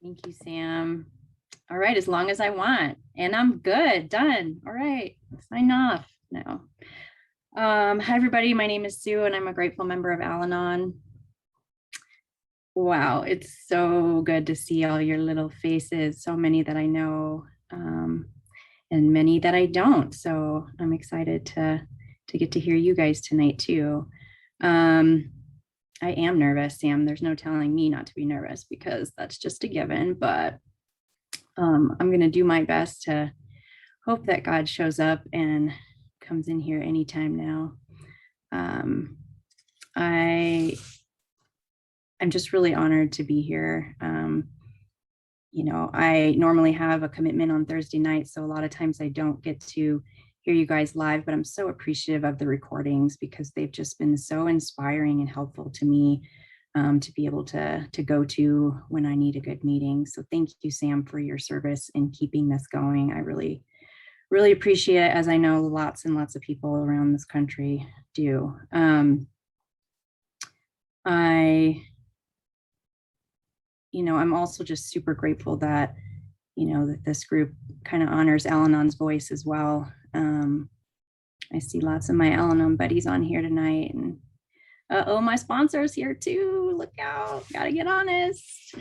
Thank you, Sam. All right, as long as I want. And I'm good, done. All right, sign off now. Hi, everybody. My name is Sue, and I'm a grateful member of Al-Anon. Wow, it's so good to see all your little faces, so many that I know, and many that I don't. So I'm excited to get to hear you guys tonight, too. I am nervous, Sam. There's no telling me not to be nervous because that's just a given, but I'm going to do my best to hope that God shows up and comes in here anytime now. I'm just really honored to be here. I normally have a commitment on Thursday night, so a lot of times I don't get to hear you guys live, but I'm so appreciative of the recordings because they've just been so inspiring and helpful to me to be able to go to when I need a good meeting. So thank you, Sam, for your service in keeping this going. I really, really appreciate it, as I know lots and lots of people around this country do. I'm also just super grateful that, that this group kind of honors Al-Anon's voice as well. I see lots of my Al-Anon buddies on here tonight, and oh, my sponsor's here too. Look out, gotta get honest.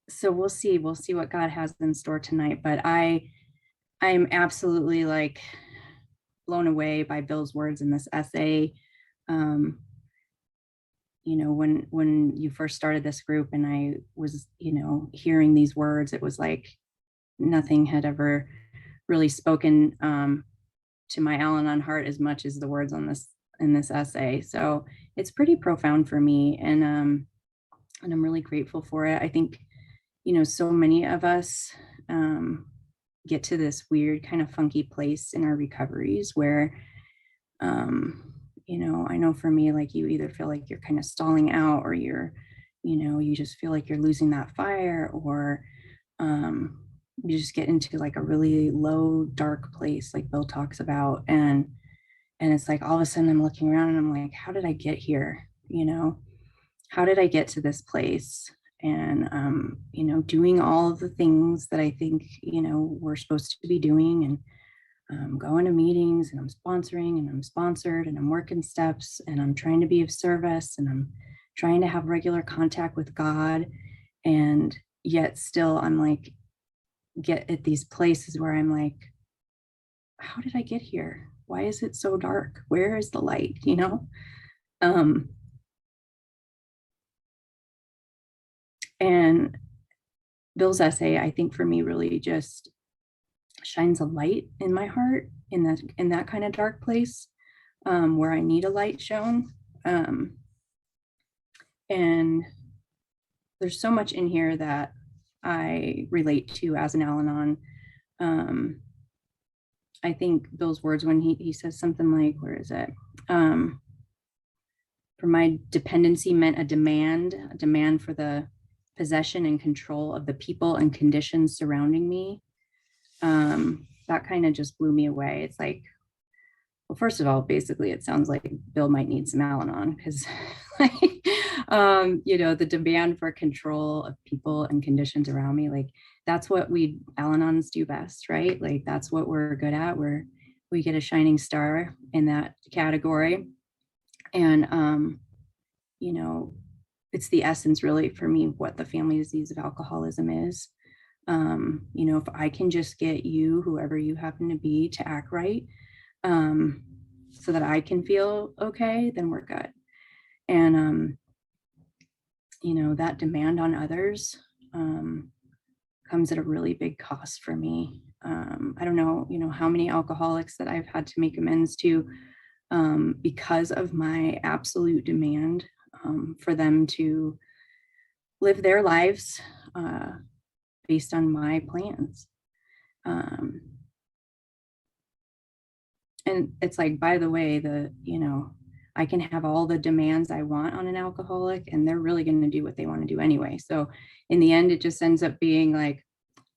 So we'll see what God has in store tonight. But I'm absolutely like blown away by Bill's words in this essay. When you first started this group and I was, hearing these words, it was like nothing had ever really spoken to my Al-Anon heart as much as the words in this essay. So it's pretty profound for me, and I'm really grateful for it. I think, so many of us get to this weird kind of funky place in our recoveries where, I know for me, like, you either feel like you're kind of stalling out, or you just feel like you're losing that fire, or you just get into like a really low, dark place, like Bill talks about. And it's like all of a sudden I'm looking around and I'm like, how did I get here? How did I get to this place? And doing all of the things that I think, we're supposed to be doing, and going to meetings, and I'm sponsoring, and I'm sponsored, and I'm working steps, and I'm trying to be of service, and I'm trying to have regular contact with God. And yet still I'm like, get at these places where I'm like, how did I get here? Why is it so dark? Where is the light? And Bill's essay, I think for me, really just shines a light in my heart in that kind of dark place where I need a light shown. And there's so much in here that I relate to as an Al-Anon. I think Bill's words when he says something like, where is it? For my dependency meant a demand for the possession and control of the people and conditions surrounding me. That kind of just blew me away. It's like, well, first of all, basically, it sounds like Bill might need some Al-Anon, because, the demand for control of people and conditions around me, like, that's what we Al-Anons do best, right? Like, that's what we're good at. We get a shining star in that category. And, it's the essence, really, for me, what the family disease of alcoholism is. If I can just get you, whoever you happen to be, to act right, so that I can feel okay, then we're good. And, that demand on others comes at a really big cost for me. I don't know, how many alcoholics that I've had to make amends to because of my absolute demand for them to live their lives based on my plans. And it's like, by the way, I can have all the demands I want on an alcoholic, and they're really going to do what they want to do anyway. So in the end, it just ends up being like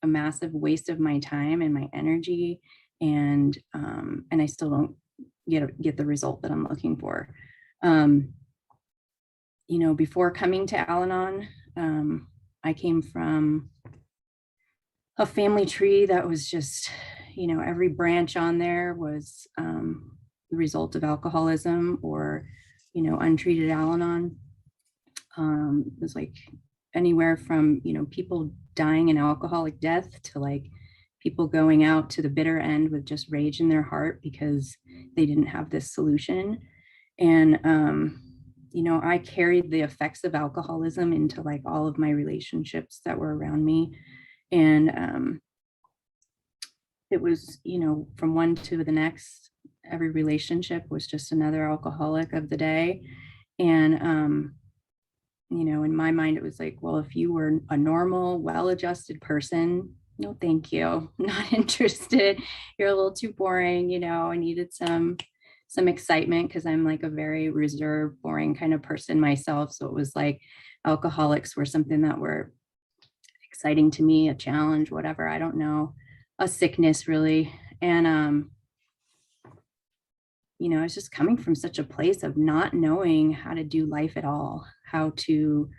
a massive waste of my time and my energy. And I still don't get the result that I'm looking for. before coming to Al-Anon, I came from a family tree that was just, every branch on there was the result of alcoholism or, untreated Al-Anon. It was like anywhere from, people dying an alcoholic death to like people going out to the bitter end with just rage in their heart because they didn't have this solution. And, I carried the effects of alcoholism into like all of my relationships that were around me. And it was, from one to the next, every relationship was just another alcoholic of the day. And, in my mind, it was like, well, if you were a normal, well-adjusted person, no, thank you. Not interested. You're a little too boring. I needed some excitement because I'm like a very reserved, boring kind of person myself. So it was like alcoholics were something that were exciting to me, a challenge, whatever, I don't know, a sickness really. And I was just coming from such a place of not knowing how to do life at all, how to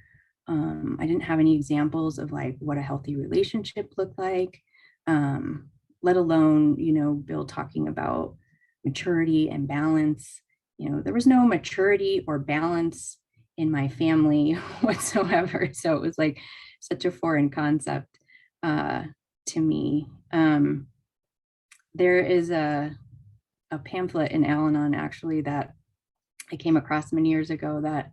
I didn't have any examples of like what a healthy relationship looked like, let alone, Bill talking about maturity and balance. There was no maturity or balance in my family whatsoever. So it was like such a foreign concept to me. There is a pamphlet in Al-Anon actually that I came across many years ago that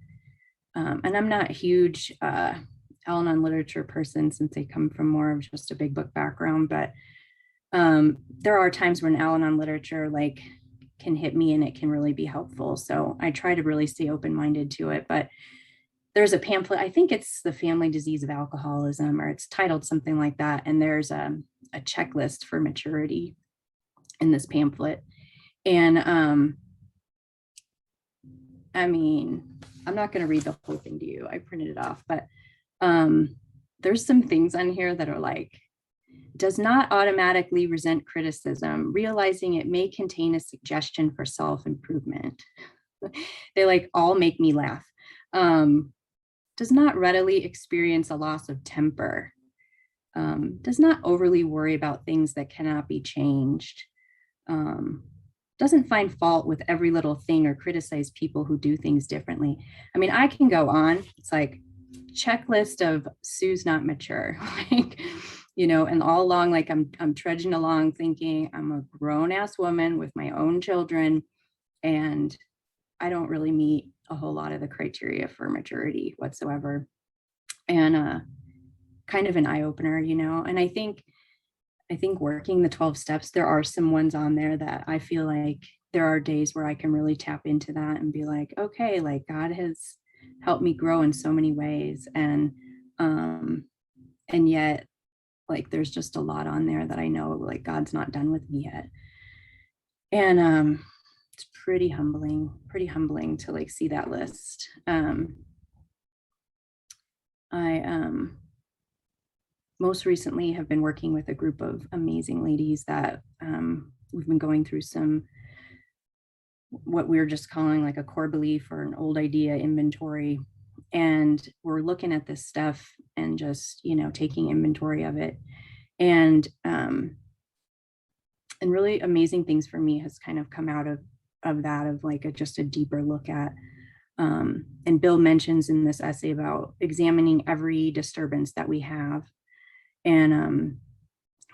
and I'm not a huge Al-Anon literature person since I come from more of just a big book background, but there are times when Al-Anon literature like can hit me and it can really be helpful. So I try to really stay open-minded to it. But there's a pamphlet, I think it's The Family Disease of Alcoholism, or it's titled something like that. And there's a checklist for maturity in this pamphlet. And I mean, I'm not going to read the whole thing to you. I printed it off, but there's some things on here that are like, does not automatically resent criticism, realizing it may contain a suggestion for self-improvement. They like all make me laugh. Does not readily experience a loss of temper. Does not overly worry about things that cannot be changed. Doesn't find fault with every little thing or criticize people who do things differently. I mean, I can go on. It's like checklist of Sue's not mature, like, and all along, like I'm trudging along thinking I'm a grown ass woman with my own children, and I don't really meet a whole lot of the criteria for maturity whatsoever. And kind of an eye opener, and I think working the 12 steps, there are some ones on there that I feel like there are days where I can really tap into that and be like, okay, like God has helped me grow in so many ways. And yet like, there's just a lot on there that I know like God's not done with me yet. And it's pretty humbling to like see that list. I most recently have been working with a group of amazing ladies that we've been going through some, what we're just calling like a core belief or an old idea inventory. And we're looking at this stuff and just, taking inventory of it. And really amazing things for me has kind of come out of that, of like just a deeper look at, and Bill mentions in this essay about examining every disturbance that we have. And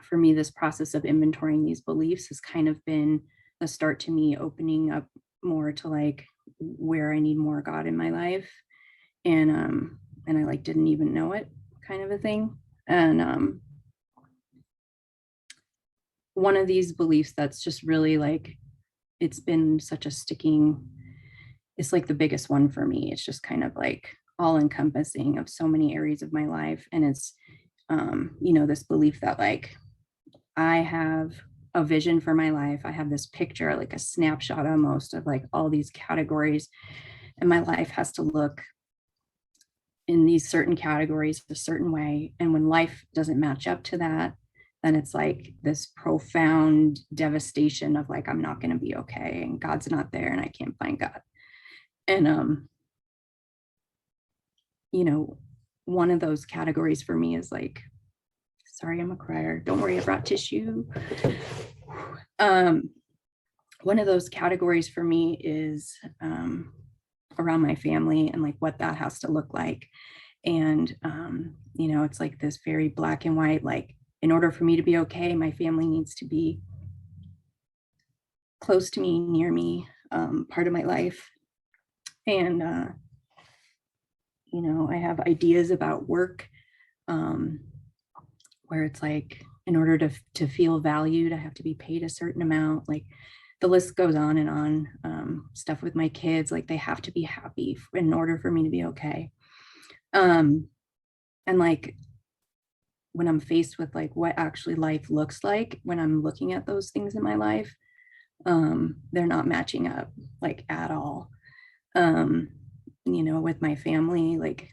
for me, this process of inventorying these beliefs has kind of been the start to me opening up more to like where I need more God in my life. And I like didn't even know it, kind of a thing. And one of these beliefs that's just really like, it's been such a sticking, it's like the biggest one for me. It's just kind of like all encompassing of so many areas of my life. And it's this belief that like I have a vision for my life. I have this picture, like a snapshot almost of like all these categories, and my life has to look in these certain categories a certain way. And when life doesn't match up to that, then it's like this profound devastation of like, I'm not going to be okay, and God's not there, and I can't find God. And you know, one of those categories for me is like, sorry, I'm a crier. Don't worry, I brought tissue. One of those categories for me is around my family and like what that has to look like. And, you know, it's like this very black and white, like, in order for me to be okay, my family needs to be close to me, near me, part of my life. And, you know, I have ideas about work where it's like, in order to feel valued, I have to be paid a certain amount. Like the list goes on and on. Stuff with my kids, like they have to be happy in order for me to be okay. And like when I'm faced with like what actually life looks like, when I'm looking at those things in my life, they're not matching up like at all. Um, you know, with my family, like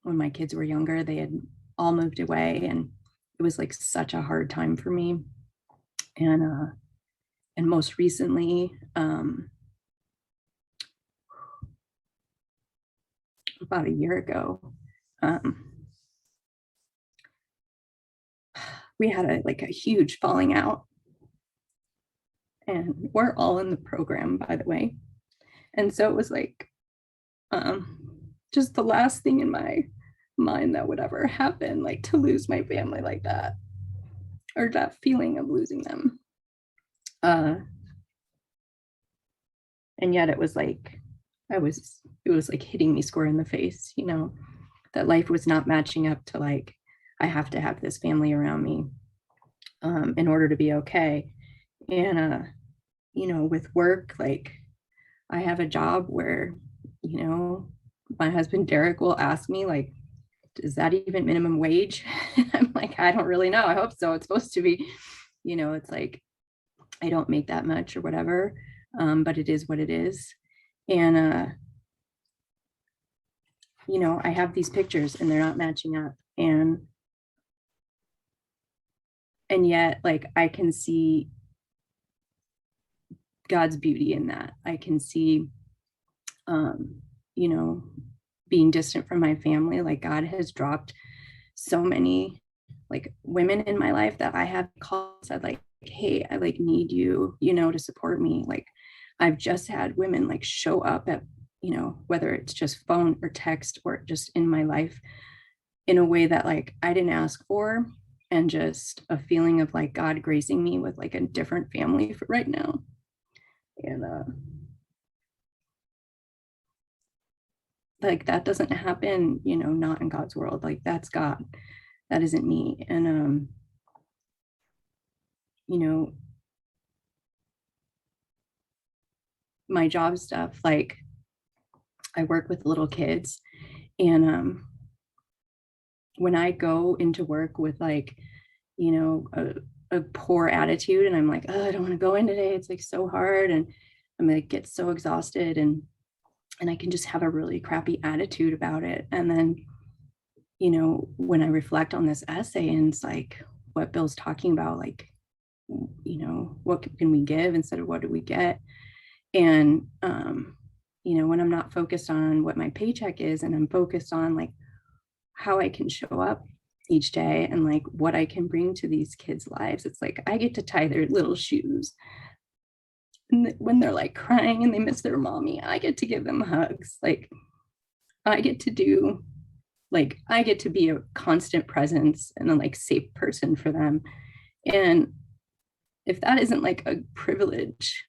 when my kids were younger, they had all moved away and it was like such a hard time for me. And most recently, about a year ago, um, we had a huge falling out, and we're all in the program, by the way. And so it was like just the last thing in my mind that would ever happen, like to lose my family like that, or that feeling of losing them. And yet it was like it was like hitting me square in the face, you know, that life was not matching up to like, I have to have this family around me in order to be okay. And you know, with work, like I have a job where, you know, my husband Derek will ask me like, is that even minimum wage? I'm like, I don't really know. I hope so. It's supposed to be, you know, it's like I don't make that much or whatever. But it is what it is. And you know, I have these pictures and they're not matching up. And yet like I can see God's beauty in that. I can see you know, being distant from my family, like God has dropped so many like women in my life that I have called, said like, hey, I like need you, you know, to support me. Like I've just had women like show up at, you know, whether it's just phone or text or just in my life in a way that like I didn't ask for, and just a feeling of like God gracing me with like a different family for right now. And like that doesn't happen, you know, not in God's world. Like that's God. That isn't me. And you know, my job stuff, like I work with little kids, and when I go into work with like, you know, a poor attitude, and I'm like, oh, I don't want to go in today. It's like so hard, and I'm like get so exhausted, and I can just have a really crappy attitude about it. And then, you know, when I reflect on this essay and it's like what Bill's talking about, like, you know, what can we give instead of what do we get? And you know, when I'm not focused on what my paycheck is and I'm focused on like how I can show up each day and like what I can bring to these kids' lives, it's like I get to tie their little shoes. And when they're like crying and they miss their mommy, I get to give them hugs. Like I get to do, like I get to be a constant presence and a like safe person for them. And if that isn't like a privilege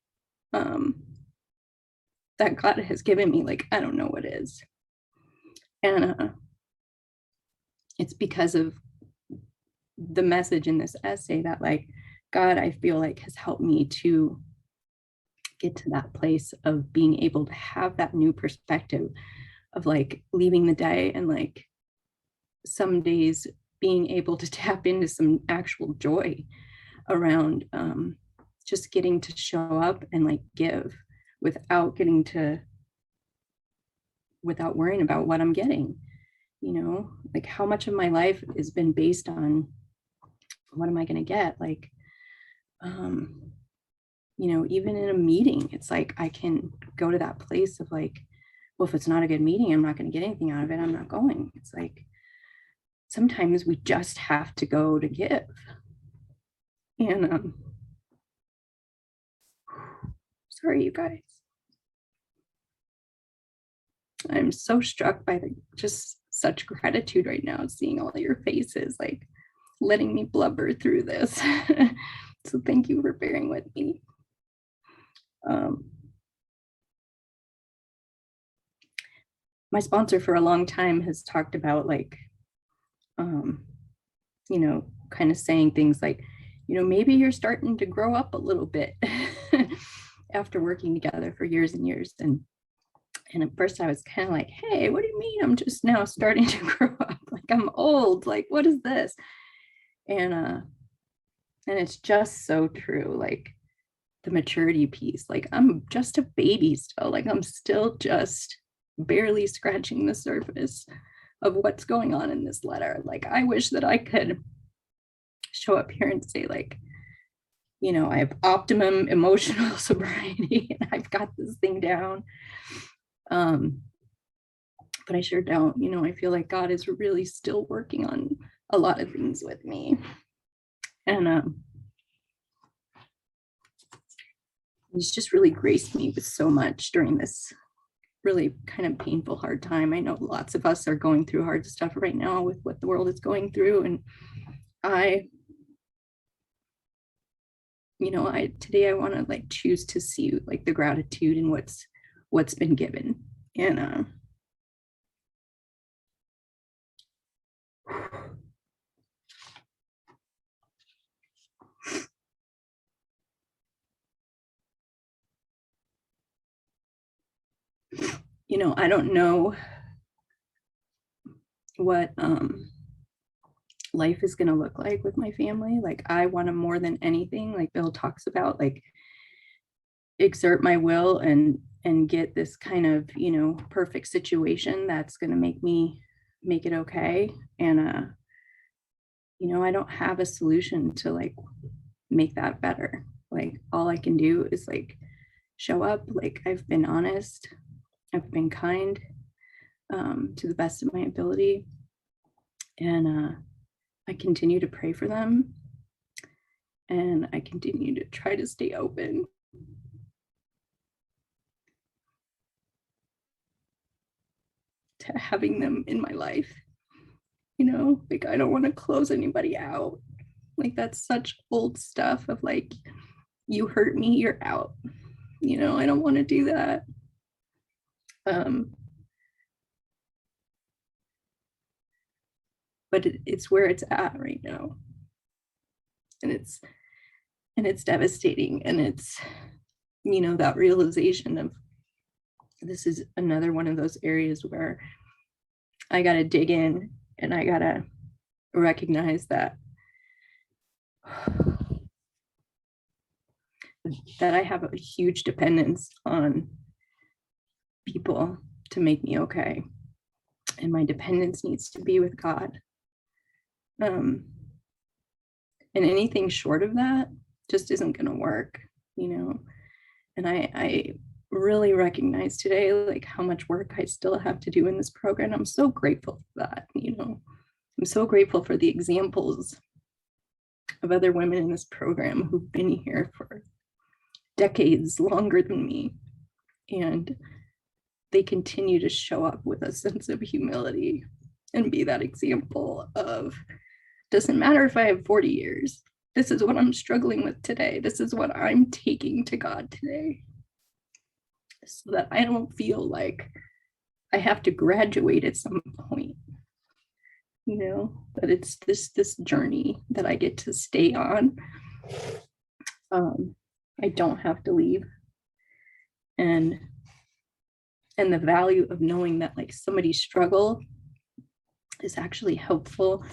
that God has given me, like I don't know what is. And it's because of the message in this essay that like God, I feel like has helped me to get to that place of being able to have that new perspective of like leaving the day and like some days being able to tap into some actual joy around just getting to show up and like give without getting to without worrying about what I'm getting, you know, like how much of my life has been based on what am I going to get? Like you know, even in a meeting, it's like I can go to that place of like well, if it's not a good meeting, I'm not going to get anything out of it. I'm not going. It's like sometimes we just have to go to give. And sorry, you guys. I'm so struck by just such gratitude right now, seeing all your faces, like letting me blubber through this. So thank you for bearing with me. My sponsor for a long time has talked about like, you know, kind of saying things like, you know, maybe you're starting to grow up a little bit after working together for years and years. And at first I was kind of like, hey, what do you mean I'm just now starting to grow up? Like I'm old, like what is this? And it's just so true. Like the maturity piece, like I'm just a baby still, like I'm still just barely scratching the surface of what's going on in this letter. Like I wish that I could show up here and say like, you know, I have optimum emotional sobriety and I've got this thing down. But I sure don't. You know, I feel like God is really still working on a lot of things with me. And He's just really graced me with so much during this really kind of painful, hard time. I know lots of us are going through hard stuff right now with what the world is going through. And I, you know, today I want to like choose to see like the gratitude in what's been given. And you know, I don't know what life is going to look like with my family. Like I want to more than anything, like Bill talks about, like exert my will and get this kind of, you know, perfect situation that's going to make it okay. And you know, I don't have a solution to like make that better. Like all I can do is like show up. Like I've been honest, I've been kind, to the best of my ability, and I continue to pray for them, and I continue to try to stay open to having them in my life. You know, like I don't want to close anybody out. Like that's such old stuff of like, you hurt me, you're out. You know, I don't want to do that. But it's where it's at right now, and it's devastating, and it's, you know, that realization of this is another one of those areas where I got to dig in and I got to recognize that I have a huge dependence on people to make me okay, and my dependence needs to be with God. And anything short of that just isn't going to work, you know. And I really recognize today like how much work I still have to do in this program. I'm so grateful for that, you know. I'm so grateful for the examples of other women in this program who've been here for decades longer than me, and they continue to show up with a sense of humility and be that example of, doesn't matter if I have 40 years, this is what I'm struggling with today, this is what I'm taking to God today, so that I don't feel like I have to graduate at some point, you know, that it's this journey that I get to stay on. I don't have to leave, and the value of knowing that like somebody's struggle is actually helpful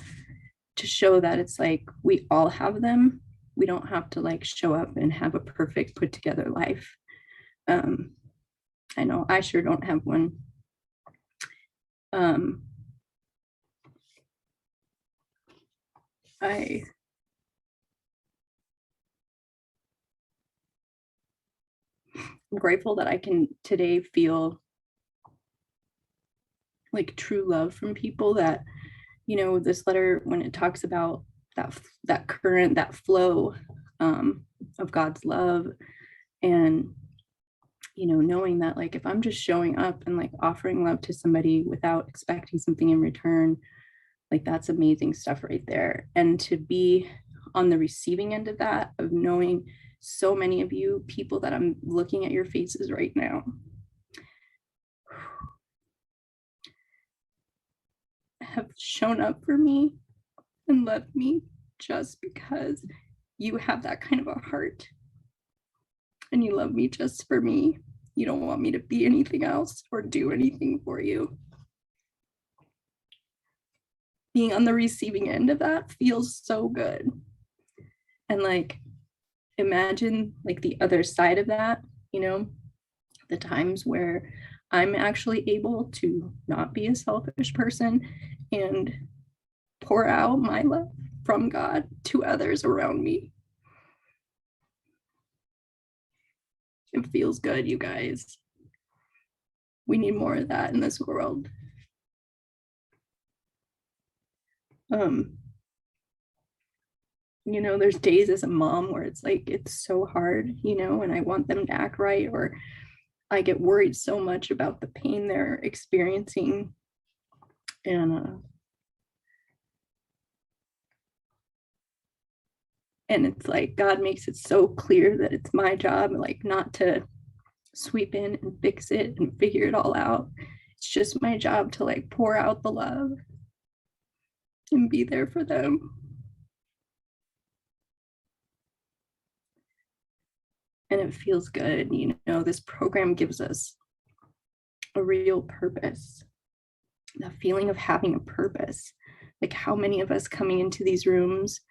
to show that it's like we all have them. We don't have to like show up and have a perfect put together life. I know I sure don't have one. I'm grateful that I can today feel like true love from people. That, you know, this letter, when it talks about that current, that flow of God's love, and, you know, knowing that like if I'm just showing up and like offering love to somebody without expecting something in return, like that's amazing stuff right there. And to be on the receiving end of that, of knowing so many of you people that I'm looking at your faces right now have shown up for me and loved me just because you have that kind of a heart and you love me just for me. You don't want me to be anything else or do anything for you. Being on the receiving end of that feels so good. And like, imagine like the other side of that, you know, the times where I'm actually able to not be a selfish person and pour out my love from God to others around me. It feels good, you guys. We need more of that in this world. You know, there's days as a mom where it's like, it's so hard, you know, and I want them to act right, or I get worried so much about the pain they're experiencing. And it's like, God makes it so clear that it's my job, like, not to sweep in and fix it and figure it all out. It's just my job to like pour out the love and be there for them. And it feels good. You know, this program gives us a real purpose, the feeling of having a purpose. Like, how many of us coming into these rooms,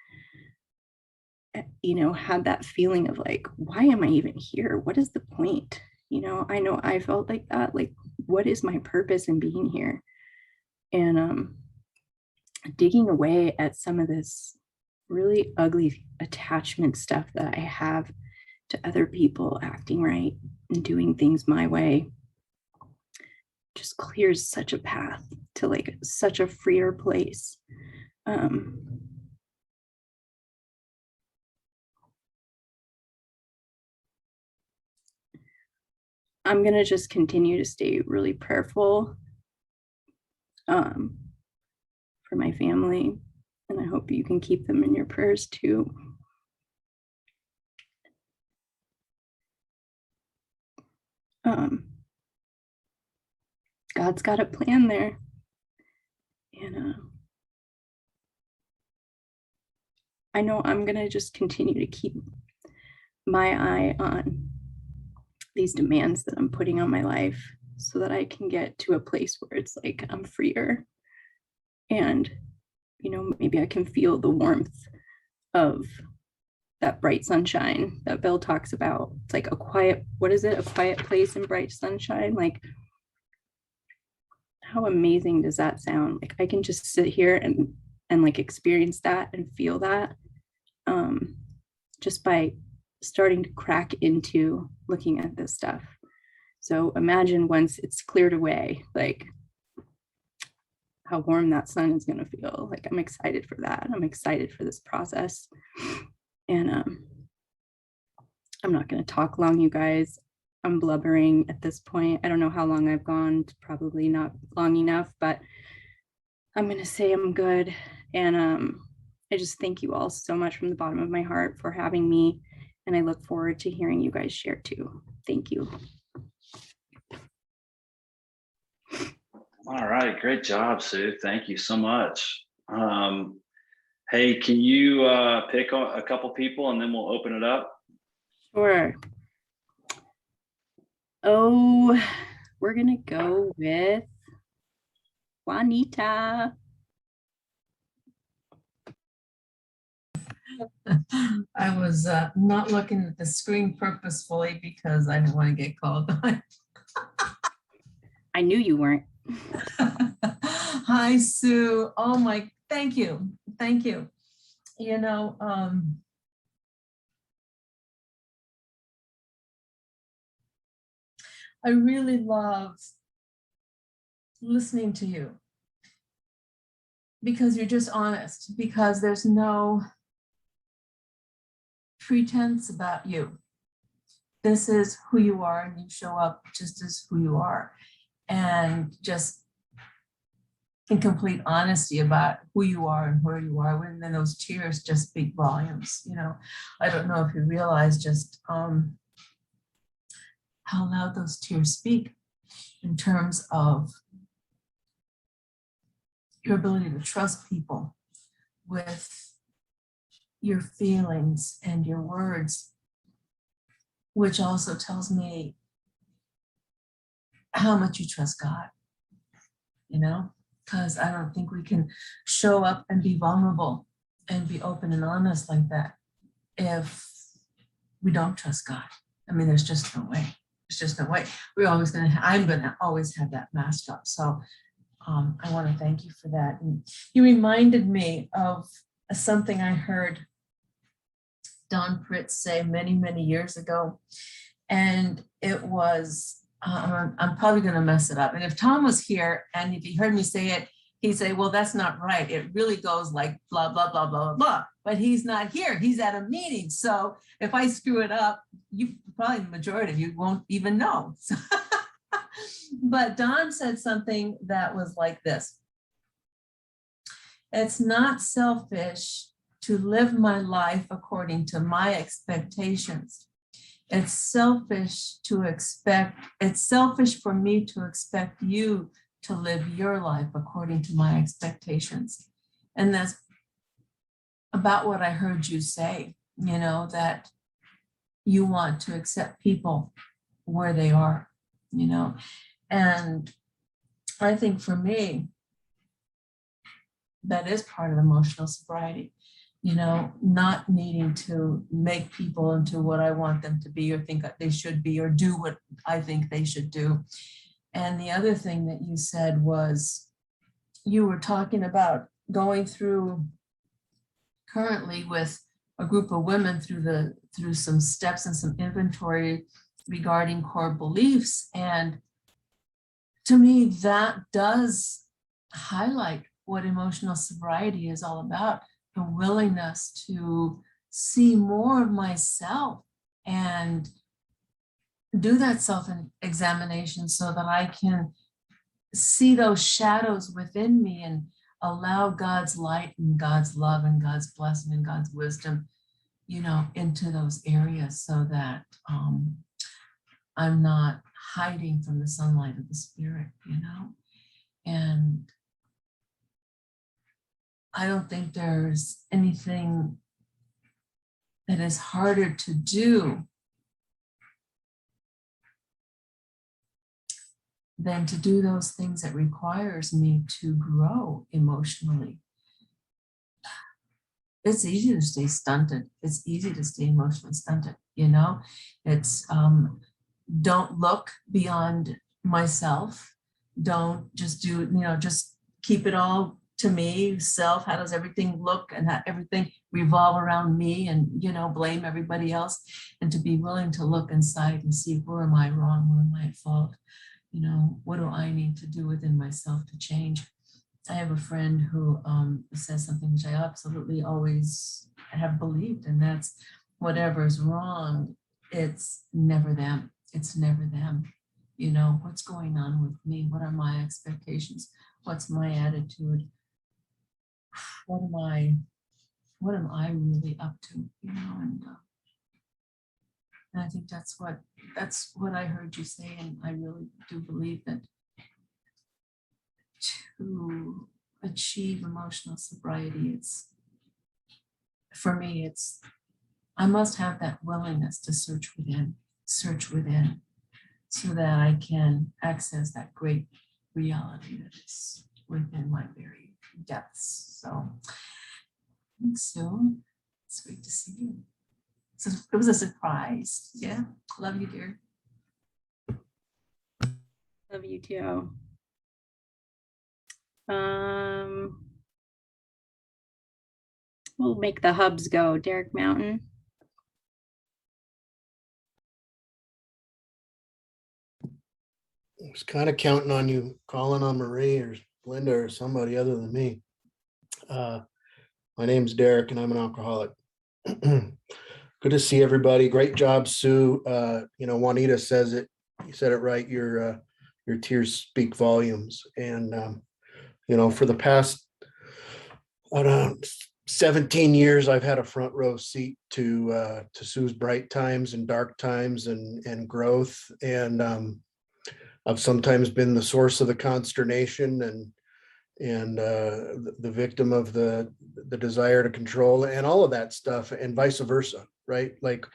you know, had that feeling of like, why am I even here? What is the point? You know I felt like that. Like, what is my purpose in being here? And digging away at some of this really ugly attachment stuff that I have to other people acting right and doing things my way just clears such a path to like such a freer place. I'm going to just continue to stay really prayerful um, for my family. And I hope you can keep them in your prayers too. God's got a plan there. And I know I'm going to just continue to keep my eye on these demands that I'm putting on my life so that I can get to a place where it's like I'm freer. And, you know, maybe I can feel the warmth of that bright sunshine that Bill talks about. It's like a quiet, what is it? A quiet place in bright sunshine. Like, how amazing does that sound? Like, I can just sit here and like experience that and feel that just by starting to crack into looking at this stuff. So imagine once it's cleared away, like how warm that sun is going to feel. Like, I'm excited for that. I'm excited for this process. And I'm not going to talk long, you guys. I'm blubbering at this point. I don't know how long I've gone, probably not long enough, but I'm going to say I'm good. And I just thank you all so much from the bottom of my heart for having me. And I look forward to hearing you guys share too. Thank you. All right, great job, Sue. Thank you so much. Hey, can you pick a couple people and then we'll open it up? Sure. Oh, we're gonna go with Juanita. I was not looking at the screen purposefully because I didn't want to get called on. I knew you weren't. Hi, Sue. Oh my, thank you. Thank you. You know, I really love listening to you because you're just honest, because there's no pretense about you. This is who you are, and you show up just as who you are, and just in complete honesty about who you are and where you are. And then those tears just speak volumes. You know, I don't know if you realize just how loud those tears speak in terms of your ability to trust people with your feelings and your words, which also tells me how much you trust God, you know, because I don't think we can show up and be vulnerable and be open and honest like that if we don't trust God. I mean, there's just no way. There's just no way. I'm going to always have that mask up. So I want to thank you for that. And you reminded me of something I heard Don Pritz say many, many years ago. And it was, I'm probably going to mess it up. And if Tom was here and if he heard me say it, he'd say, well, that's not right. It really goes like blah, blah, blah, blah, blah, blah. But he's not here. He's at a meeting. So if I screw it up, you probably the majority of you won't even know. But Don said something that was like this. It's not selfish to live my life according to my expectations. It's selfish for me to expect you to live your life according to my expectations. And that's about what I heard you say, you know, that you want to accept people where they are, you know. And I think for me, that is part of emotional sobriety, you know, not needing to make people into what I want them to be or think that they should be or do what I think they should do. And the other thing that you said was you were talking about going through currently with a group of women through some steps and some inventory regarding core beliefs. And to me, that does highlight what emotional sobriety is all about, the willingness to see more of myself and do that self-examination so that I can see those shadows within me and allow God's light and God's love and God's blessing and God's wisdom, you know, into those areas so that I'm not hiding from the sunlight of the Spirit, you know. And I don't think there's anything that is harder to do than to do those things that requires me to grow emotionally. It's easy to stay stunted. It's easy to stay emotionally stunted, you know. It's don't look beyond myself. Don't just do, you know, just keep it all to me, self. How does everything look and how everything revolve around me and, you know, blame everybody else, and to be willing to look inside and see where am I wrong, where am I at fault, you know, what do I need to do within myself to change. I have a friend who says something which I absolutely always have believed, and that's whatever is wrong, it's never them. It's never them. You know, what's going on with me? What are my expectations? What's my attitude? What am I really up to? You know, and I think that's what I heard you say, and I really do believe that to achieve emotional sobriety, it's, for me, it's, I must have that willingness to search within, so that I can access that great reality that is within my very depths. So, thanks, Sue. It's great to see you. So it was a surprise. Yeah, love you, dear. Love you too. We'll make the hubs go. Derek Mountain. was kind of counting on you calling on Marie or Linda or somebody other than me. My name's Derek and I'm an alcoholic. Good to see everybody. Great job, Sue. Juanita says it. You said it right. Your tears speak volumes. And for the past, I don't know, 17 years, I've had a front row seat to Sue's bright times and dark times and growth. And I've sometimes been the source of the consternation and the victim of the desire to control and all of that stuff, and vice versa, right? Like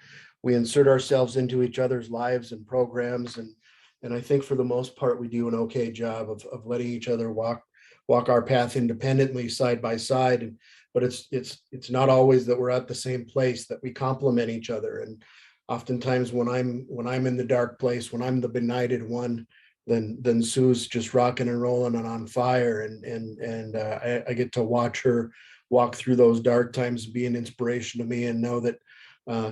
we insert ourselves into each other's lives and programs, and I think for the most part we do an okay job of letting each other walk our path independently, side by side. But it's not always that we're at the same place, that we complement each other. And oftentimes when I'm in the dark place, when I'm the benighted one, then Sue's just rocking and rolling and on fire, and I get to watch her walk through those dark times, be an inspiration to me, and know that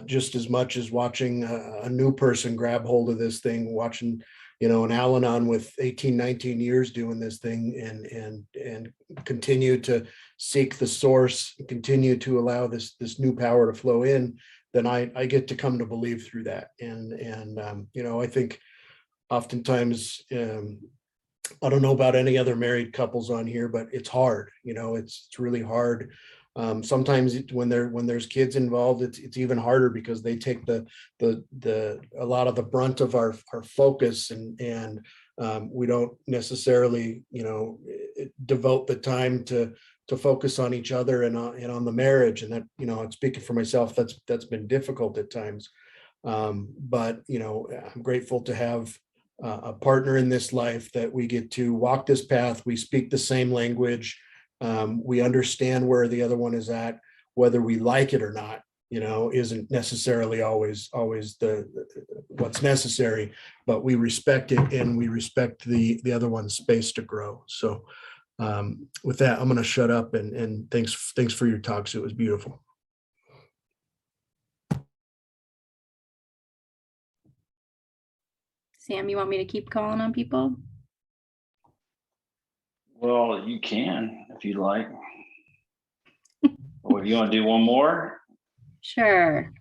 just as much as watching a new person grab hold of this thing, watching an Al-Anon with 18, 19 years doing this thing and continue to seek the source, continue to allow this new power to flow in, then I get to come to believe through that. And I think oftentimes, I don't know about any other married couples on here, but it's hard. It's really hard. Sometimes when there's kids involved, it's even harder because they take a lot of the brunt of our focus, and we don't necessarily devote the time to focus on each other and on the marriage. And that, speaking for myself, that's been difficult at times. But I'm grateful to have a partner in this life that we get to walk this path. We speak the same language. We understand where the other one is at, whether we like it or not, isn't necessarily always what's necessary, but we respect it and we respect the other one's space to grow. So with that, I'm going to shut up and thanks for your talks. It was beautiful. Sam, you want me to keep calling on people? Well, you can if you'd like. Or if you want to do one more? Sure.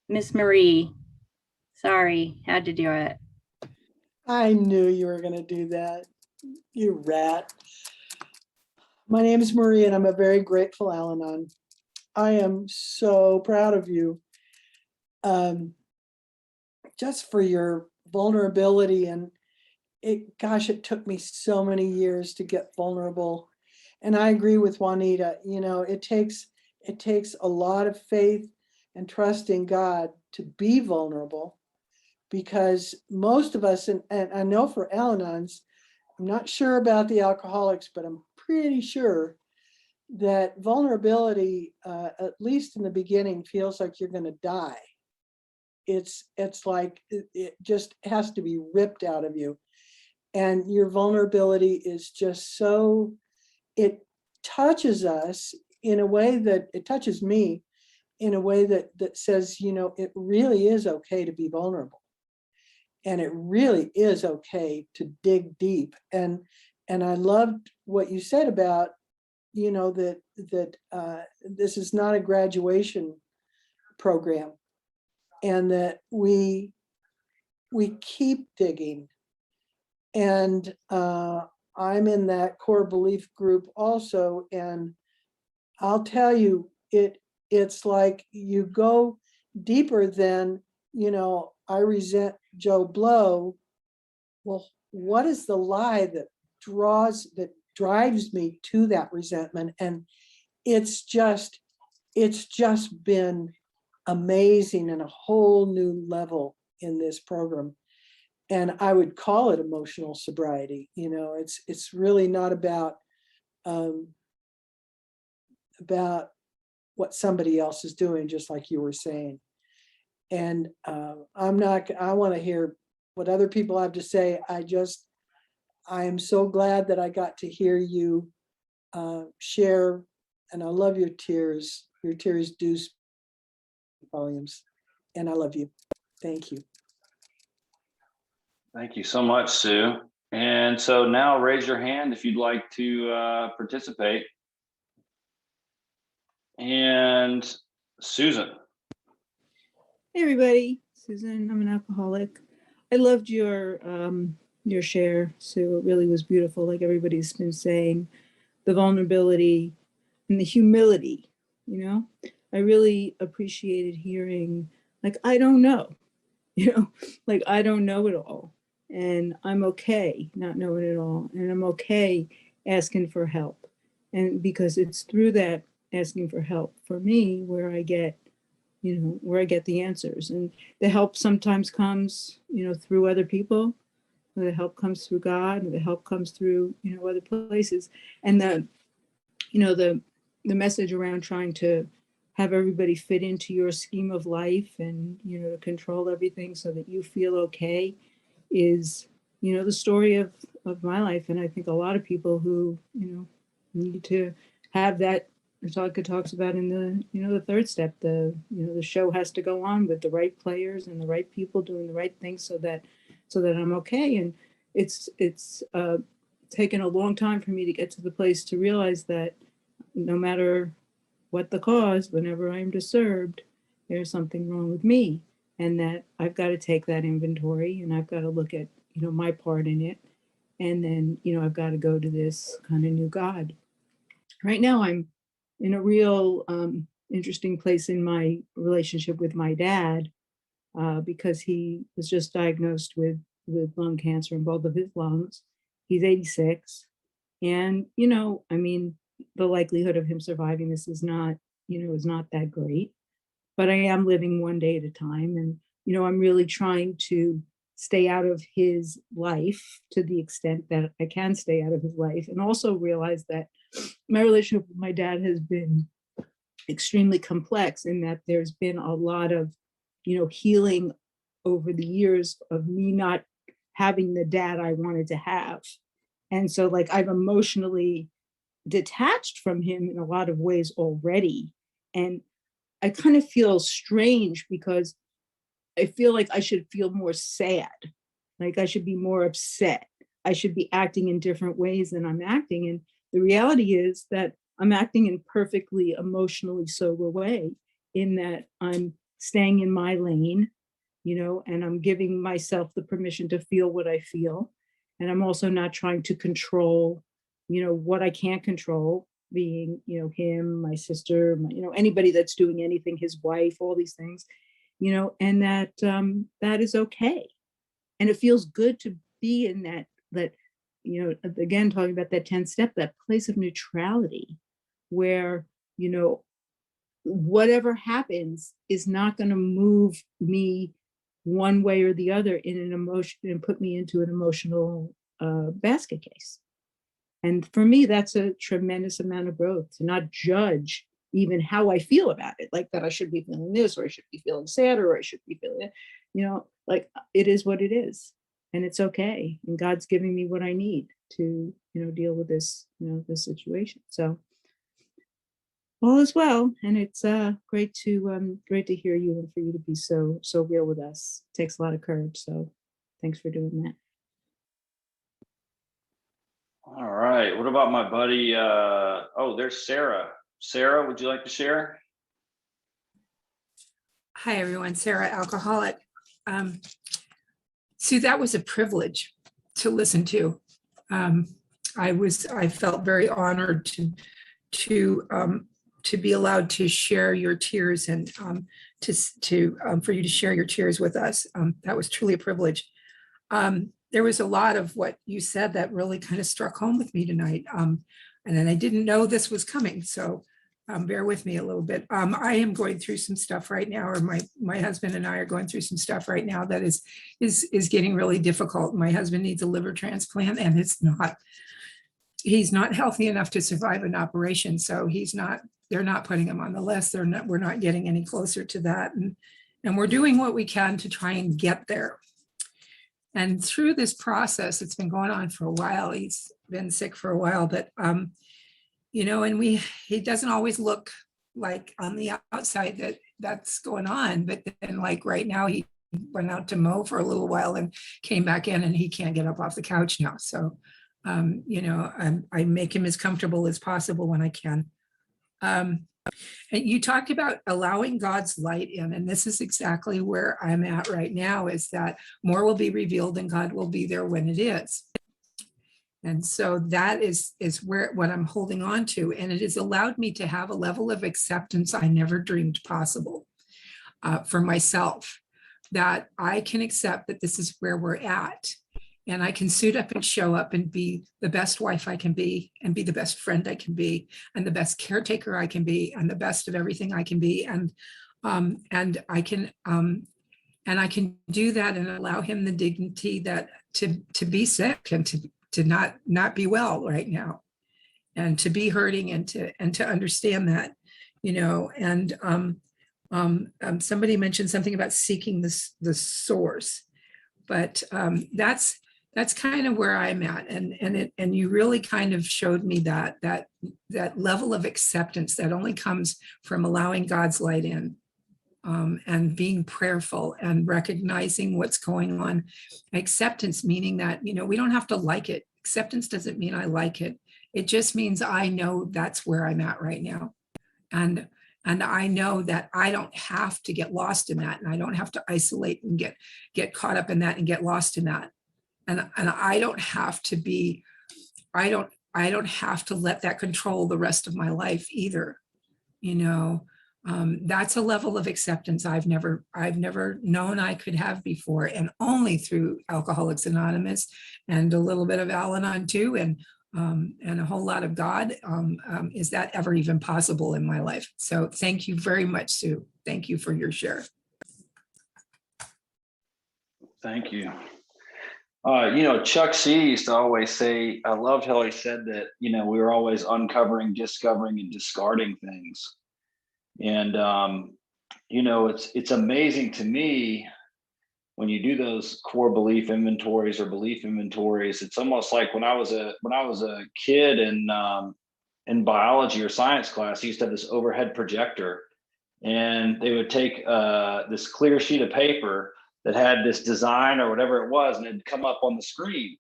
Miss Marie, sorry, had to do it. I knew you were going to do that, you rat. My name is Marie, and I'm a very grateful Al-Anon. I am so proud of you, just for your vulnerability. And it took me so many years to get vulnerable. And I agree with Juanita. It takes a lot of faith and trust in God to be vulnerable, because most of us, and I know for Al-Anons, I'm not sure about the alcoholics, but I'm pretty sure that vulnerability, at least in the beginning, feels like you're going to die. It's like it just has to be ripped out of you. And your vulnerability is just so, it touches us in a way that it touches me in a way that says, it really is okay to be vulnerable. And it really is okay to dig deep. And I loved what you said about, that this is not a graduation program, and that we keep digging. And I'm in that core belief group also, and I'll tell you, it's like you go deeper than, I resent Joe Blow. Well, what is the lie that drives me to that resentment? And it's just been amazing and a whole new level in this program. And I would call it emotional sobriety. It's really not about what somebody else is doing, just like you were saying. And I want to hear what other people have to say. I am so glad that I got to hear you share, and I love your tears. Your tears do speak volumes. and I love you. Thank you. Thank you so much, Sue. And so now raise your hand if you'd like to participate. And Susan. Hey everybody, Susan, I'm an alcoholic. I loved your share, Sue. It really was beautiful, like everybody's been saying. The vulnerability and the humility, you know. I really appreciated hearing, like, I don't know, you know, like I don't know it all. And I'm okay not knowing it all. And I'm okay asking for help. And because it's through that asking for help for me where I get, you know, where I get the answers. And the help sometimes comes, you know, through other people. The help comes through God, and the help comes through, you know, other places. And you know, the message around trying to have everybody fit into your scheme of life and, you know, to control everything so that you feel okay is, you know, the story of my life. And I think a lot of people who, you know, need to have that. It talks about in the, you know, the third step, you know, the show has to go on with the right players and the right people doing the right things so that I'm okay. And it's taken a long time for me to get to the place to realize that no matter what the cause, whenever I'm disturbed, there's something wrong with me, and that I've got to take that inventory and I've got to look at, you know, my part in it. And then, you know, I've got to go to this kind of new God. Right now, I'm in a real interesting place in my relationship with my dad because he was just diagnosed with lung cancer in both of his lungs. He's 86. And, you know, I mean, the likelihood of him surviving this is not, you know, is not that great. But I am living one day at a time. And, you know, I'm really trying to stay out of his life to the extent that I can stay out of his life. And also realize that my relationship with my dad has been extremely complex in that there's been a lot of, you know, healing over the years of me not having the dad I wanted to have. And so like I've emotionally detached from him in a lot of ways already. And I kind of feel strange because I feel like I should feel more sad. Like I should be more upset. I should be acting in different ways than I'm acting. And the reality is that I'm acting in perfectly emotionally sober way in that I'm staying in my lane, you know, and I'm giving myself the permission to feel what I feel. And I'm also not trying to control, you know, what I can't control, being, you know, him, my sister, you know, anybody that's doing anything, his wife, all these things, you know, and that that is okay. And it feels good to be in that, you know, again, talking about that 10th step, that place of neutrality where, you know, whatever happens is not going to move me one way or the other in an emotion and put me into an emotional basket case. And for me, that's a tremendous amount of growth to not judge even how I feel about it, like that I should be feeling this, or I should be feeling sad, or I should be feeling it, you know, like it is what it is. And it's okay. And God's giving me what I need to, you know, deal with this, you know, this situation. So all is well. And it's great to hear you and for you to be so real with us. It takes a lot of courage. So thanks for doing that. All right. What about my buddy? Oh, there's Sarah. Sarah, would you like to share? Hi, everyone. Sarah, alcoholic. Sue, that was a privilege to listen to. I felt very honored to be allowed to share your tears and for you to share your tears with us. That was truly a privilege. There was a lot of what you said that really kind of struck home with me tonight. And then I didn't know this was coming. So bear with me a little bit. I am going through some stuff right now, or my husband and I are going through some stuff right now that is getting really difficult. My husband needs a liver transplant, and he's not healthy enough to survive an operation. So they're not putting him on the list. We're not getting any closer to that. And we're doing what we can to try and get there. And through this process, it's been going on for a while. He's been sick for a while, but you know, and he doesn't always look like on the outside that that's going on. But then like right now he went out to mow for a little while and came back in and he can't get up off the couch now. So, you know, I make him as comfortable as possible when I can. And you talked about allowing God's light in, and this is exactly where I'm at right now, is that more will be revealed and God will be there when it is. And so that is where what I'm holding on to. And it has allowed me to have a level of acceptance I never dreamed possible for myself, that I can accept that this is where we're at. And I can suit up and show up and be the best wife I can be, and be the best friend I can be, and the best caretaker I can be, and the best of everything I can be. And I can do that and allow him the dignity that to be sick and to not be well right now, and to be hurting, and to understand that, you know. And somebody mentioned something about seeking the source, but that's kind of where I'm at. And you really kind of showed me that level of acceptance that only comes from allowing God's light in, and being prayerful and recognizing what's going on. Acceptance meaning that, you know, we don't have to like it. Acceptance doesn't mean I like it. It just means I know that's where I'm at right now. And I know that I don't have to get lost in that, and I don't have to isolate and get caught up in that and get lost in that. And I don't have to be, I don't have to let that control the rest of my life either. You know, that's a level of acceptance I've never known I could have before, and only through Alcoholics Anonymous and a little bit of Al-Anon too, and a whole lot of God. Is that ever even possible in my life? So thank you very much, Sue. Thank you for your share. Thank you. You know, Chuck C used to always say, I loved how he said that, you know, we were always uncovering, discovering, and discarding things. And, you know, it's amazing to me when you do those core belief inventories or belief inventories. It's almost like when I was a kid in biology or science class, I used to have this overhead projector, and they would take this clear sheet of paper that had this design or whatever it was, and it'd come up on the screen.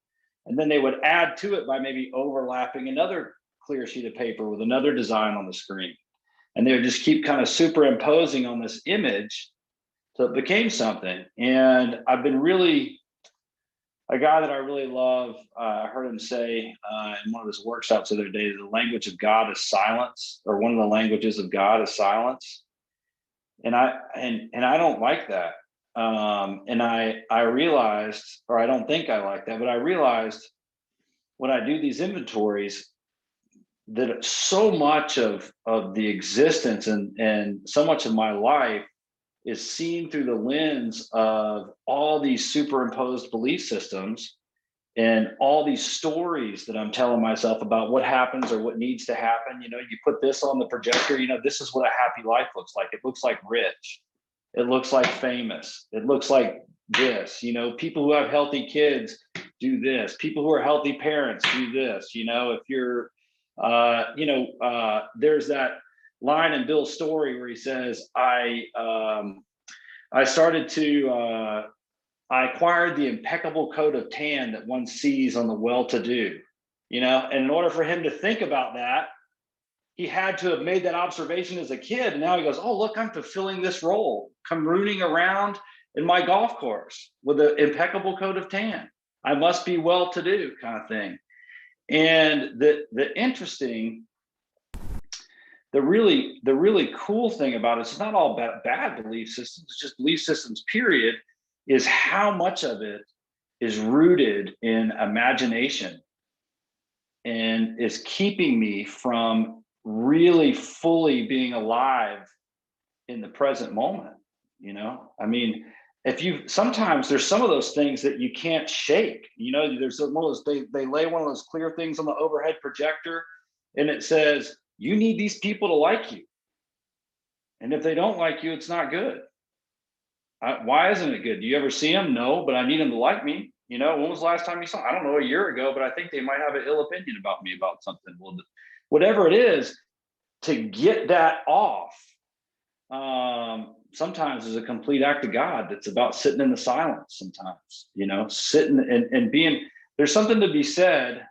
And then they would add to it by maybe overlapping another clear sheet of paper with another design on the screen. And they would just keep kind of superimposing on this image till it became something. And I've been really, a guy that I really love, I heard him say in one of his workshops the other day, the language of God is silence, or one of the languages of God is silence. And I don't like that. And I realized, or I don't think I like that, but I realized when I do these inventories that so much of the existence and so much of my life is seen through the lens of all these superimposed belief systems and all these stories that I'm telling myself about what happens or what needs to happen. You know, you put this on the projector, you know, this is what a happy life looks like. It looks like rich. It looks like famous. It looks like this, you know, people who have healthy kids do this. People who are healthy parents do this. You know, if you're, there's that line in Bill's story where he says, I acquired the impeccable coat of tan that one sees on the well-to-do, you know, and in order for him to think about that, he had to have made that observation as a kid. And now he goes, oh, look, I'm fulfilling this role. Come rooting around in my golf course with an impeccable coat of tan. I must be well-to-do kind of thing. And the really cool thing about it, it's not all bad belief systems, it's just belief systems, period, is how much of it is rooted in imagination and is keeping me from really fully being alive in the present moment. You know, I mean, sometimes there's some of those things that you can't shake. You know, there's one of those, they lay one of those clear things on the overhead projector and it says, you need these people to like you. And if they don't like you, it's not good. Why isn't it good? Do you ever see them? No, but I need them to like me. You know, when was the last time you saw them? I don't know, a year ago, but I think they might have an ill opinion about me about something. Well, whatever it is, to get that off sometimes is a complete act of God. That's about sitting in the silence sometimes, sitting and being, there's something to be said.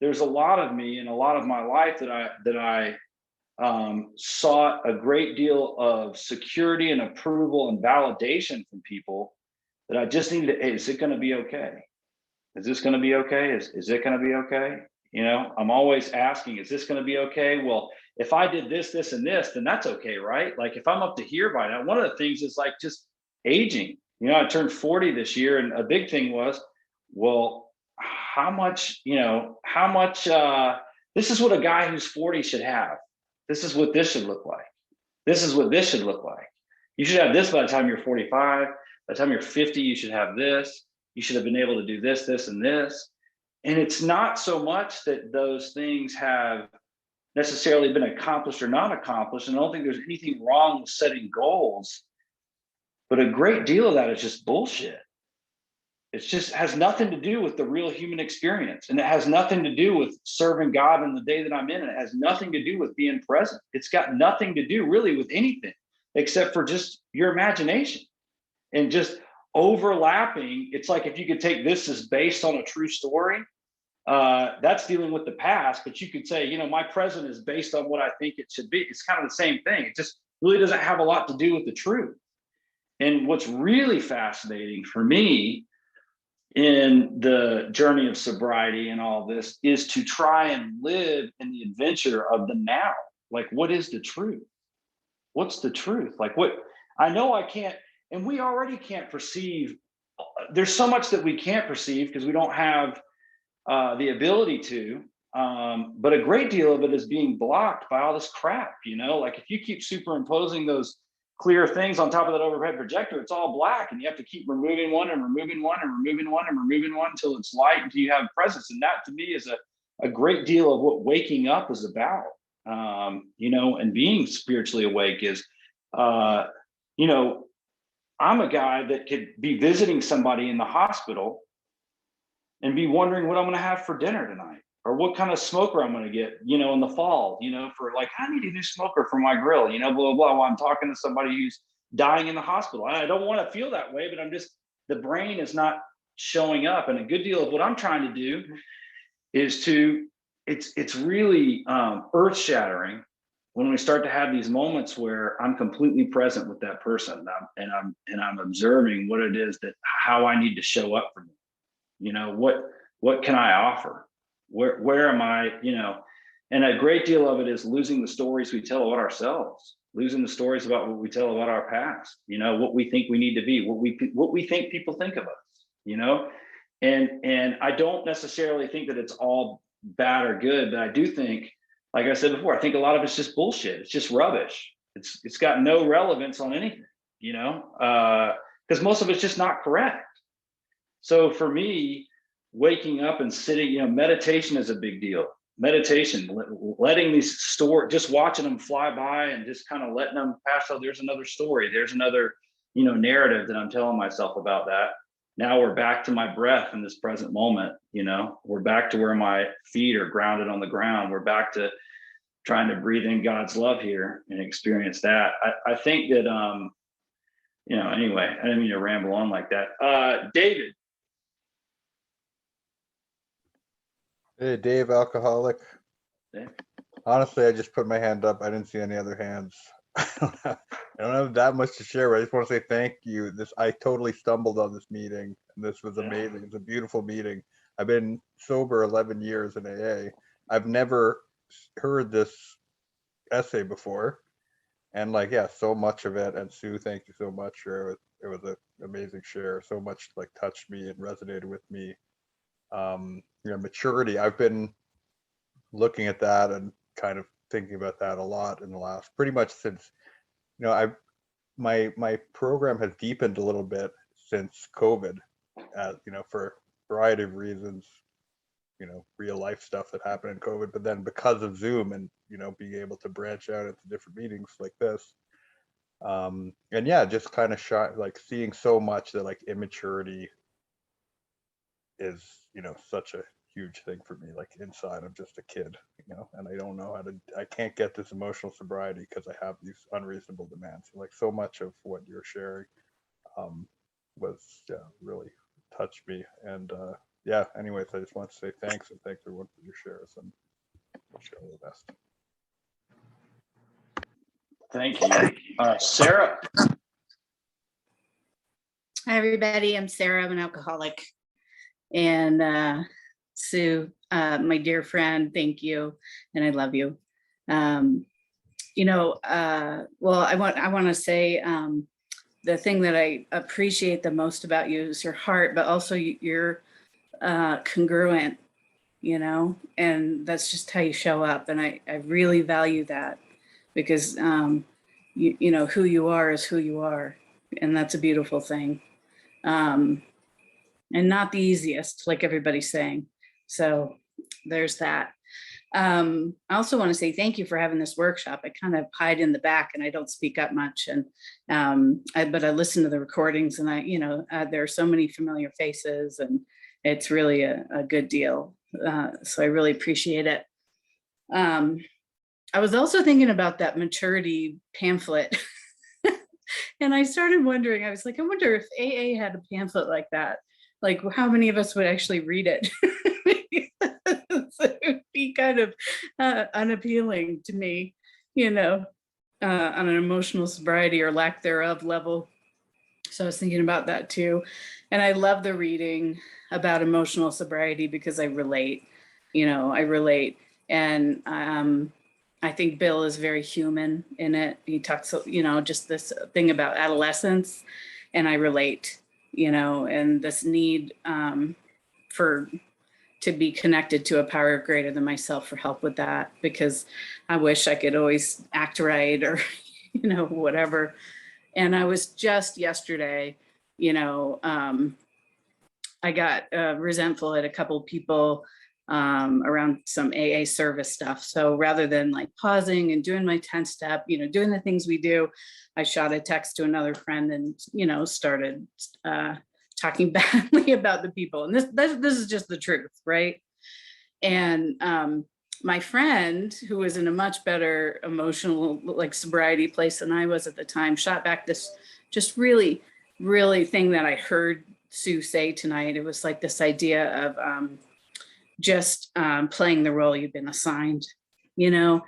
There's a lot of me and a lot of my life that I sought a great deal of security and approval and validation from people that I just needed to, hey, is it going to be okay? Is this going to be okay? Is it going to be okay? I'm always asking, is this going to be okay? Well, if I did this, this, and this, then that's okay, right? Like if I'm up to here by now, one of the things is like just aging. I turned 40 this year, and a big thing was, well, how much, this is what a guy who's 40 should have. This is what this should look like. This is what this should look like. You should have this by the time you're 45. By the time you're 50, you should have this. You should have been able to do this, this, and this. And it's not so much that those things have necessarily been accomplished or not accomplished. And I don't think there's anything wrong with setting goals. But a great deal of that is just bullshit. It just has nothing to do with the real human experience. And it has nothing to do with serving God in the day that I'm in. It has nothing to do with being present. It's got nothing to do really with anything except for just your imagination and just overlapping. It's like if you could take this as based on a true story, that's dealing with the past, but you could say, my present is based on what I think it should be. It's kind of the same thing. It just really doesn't have a lot to do with the truth. And what's really fascinating for me in the journey of sobriety and all this is to try and live in the adventure of the now. Like, what is the truth? What's the truth? Like, what I know I can't, and we already can't perceive. There's so much that we can't perceive because we don't have the ability to. But a great deal of it is being blocked by all this crap. Like if you keep superimposing those clear things on top of that overhead projector, it's all black, and you have to keep removing one and removing one and removing one and removing one until it's light, until you have presence. And that to me is a great deal of what waking up is about. And being spiritually awake is, I'm a guy that could be visiting somebody in the hospital and be wondering what I'm going to have for dinner tonight, or what kind of smoker I'm going to get, in the fall, for like, I need a new smoker for my grill, blah, blah, blah, while I'm talking to somebody who's dying in the hospital. I don't want to feel that way, but the brain is not showing up. And a good deal of what I'm trying to do is it's really earth shattering when we start to have these moments where I'm completely present with that person, and I'm observing what it is how I need to show up for them. What can I offer? Where am I? And a great deal of it is losing the stories we tell about ourselves, losing the stories about what we tell about our past. What we think we need to be, what we think people think of us. And I don't necessarily think that it's all bad or good, but I do think, like I said before, I think a lot of it's just bullshit. It's just rubbish. It's got no relevance on anything. Because most of it's just not correct. So for me, waking up and sitting, meditation is a big deal. Meditation, letting these just watching them fly by and just kind of letting them pass. Oh, there's another story. There's another, narrative that I'm telling myself about that. Now we're back to my breath in this present moment. We're back to where my feet are grounded on the ground. We're back to trying to breathe in God's love here and experience that. I think that, anyway, I didn't mean to ramble on like that. David. Hey, Dave, alcoholic. Dave. Honestly, I just put my hand up. I didn't see any other hands. I don't have that much to share, but I just want to say thank you. I totally stumbled on this meeting, and this was amazing. It's a beautiful meeting. I've been sober 11 years in AA. I've never heard this essay before, and so much of it. And Sue, thank you so much. It was an amazing share. So much touched me and resonated with me. Maturity. I've been looking at that and kind of thinking about that a lot in the last, pretty much since, my program has deepened a little bit since COVID, for a variety of reasons, real life stuff that happened in COVID, but then because of Zoom and, being able to branch out into different meetings like this. And yeah, just kind of seeing so much that immaturity is, such a huge thing for me. Like inside, I'm just a kid, you know, and I don't know how to, I can't get this emotional sobriety because I have these unreasonable demands. Like so much of what you're sharing was really touched me. And yeah, anyways, I just want to say thanks and thanks everyone for your shares and wish you all the best. Thank you. Sarah. Hi, everybody. I'm Sarah. I'm an alcoholic. And Sue, my dear friend, thank you. And I love you. Well, I want to say the thing that I appreciate the most about you is your heart, but also you're congruent, you know, and that's just how you show up. And I really value that because, you know, who you are is who you are. And that's a beautiful thing. And not the easiest, like everybody's saying. So there's that. I also want to say thank you for having this workshop. I kind of hide in the back and I don't speak up much. And but I listen to the recordings and there are so many familiar faces and it's really a good deal. So I really appreciate it. I was also thinking about that maturity pamphlet. And I started wondering, I was like, I wonder if AA had a pamphlet like that, like how many of us would actually read it? So it would be kind of unappealing to me, you know, on an emotional sobriety or lack thereof level. So I was thinking about that too. And I love the reading about emotional sobriety because I relate, I relate. And I think Bill is very human in it. He talks, just this thing about adolescence, and I relate, and this need to be connected to a power greater than myself for help with that, because I wish I could always act right or, whatever. And I was just yesterday, I got resentful at a couple of people around some AA service stuff. So rather than like pausing and doing my 10 step, doing the things we do, I shot a text to another friend and, started talking badly about the people. And this is just the truth, right? And my friend, who was in a much better emotional like sobriety place than I was at the time, shot back this just really, really thing that I heard Sue say tonight. It was like this idea of just playing the role you've been assigned, and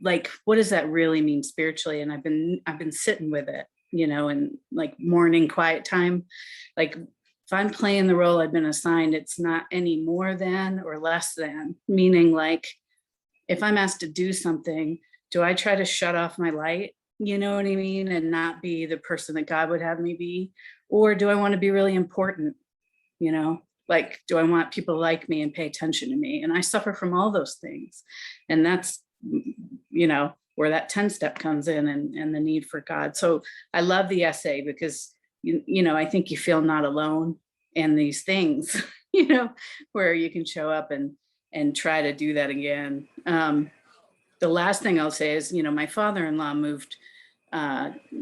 like, what does that really mean spiritually? And I've been sitting with it, in like morning quiet time. Like if I'm playing the role I've been assigned, it's not any more than or less than, meaning like if I'm asked to do something, do I try to shut off my light, you know what I mean, and not be the person that God would have me be? Or do I want to be really important, like, do I want people to like me and pay attention to me? And I suffer from all those things. And that's, where that 10 step comes in and the need for God. So I love the essay because, I think you feel not alone in these things, where you can show up and try to do that again. The last thing I'll say is, my father-in-law moved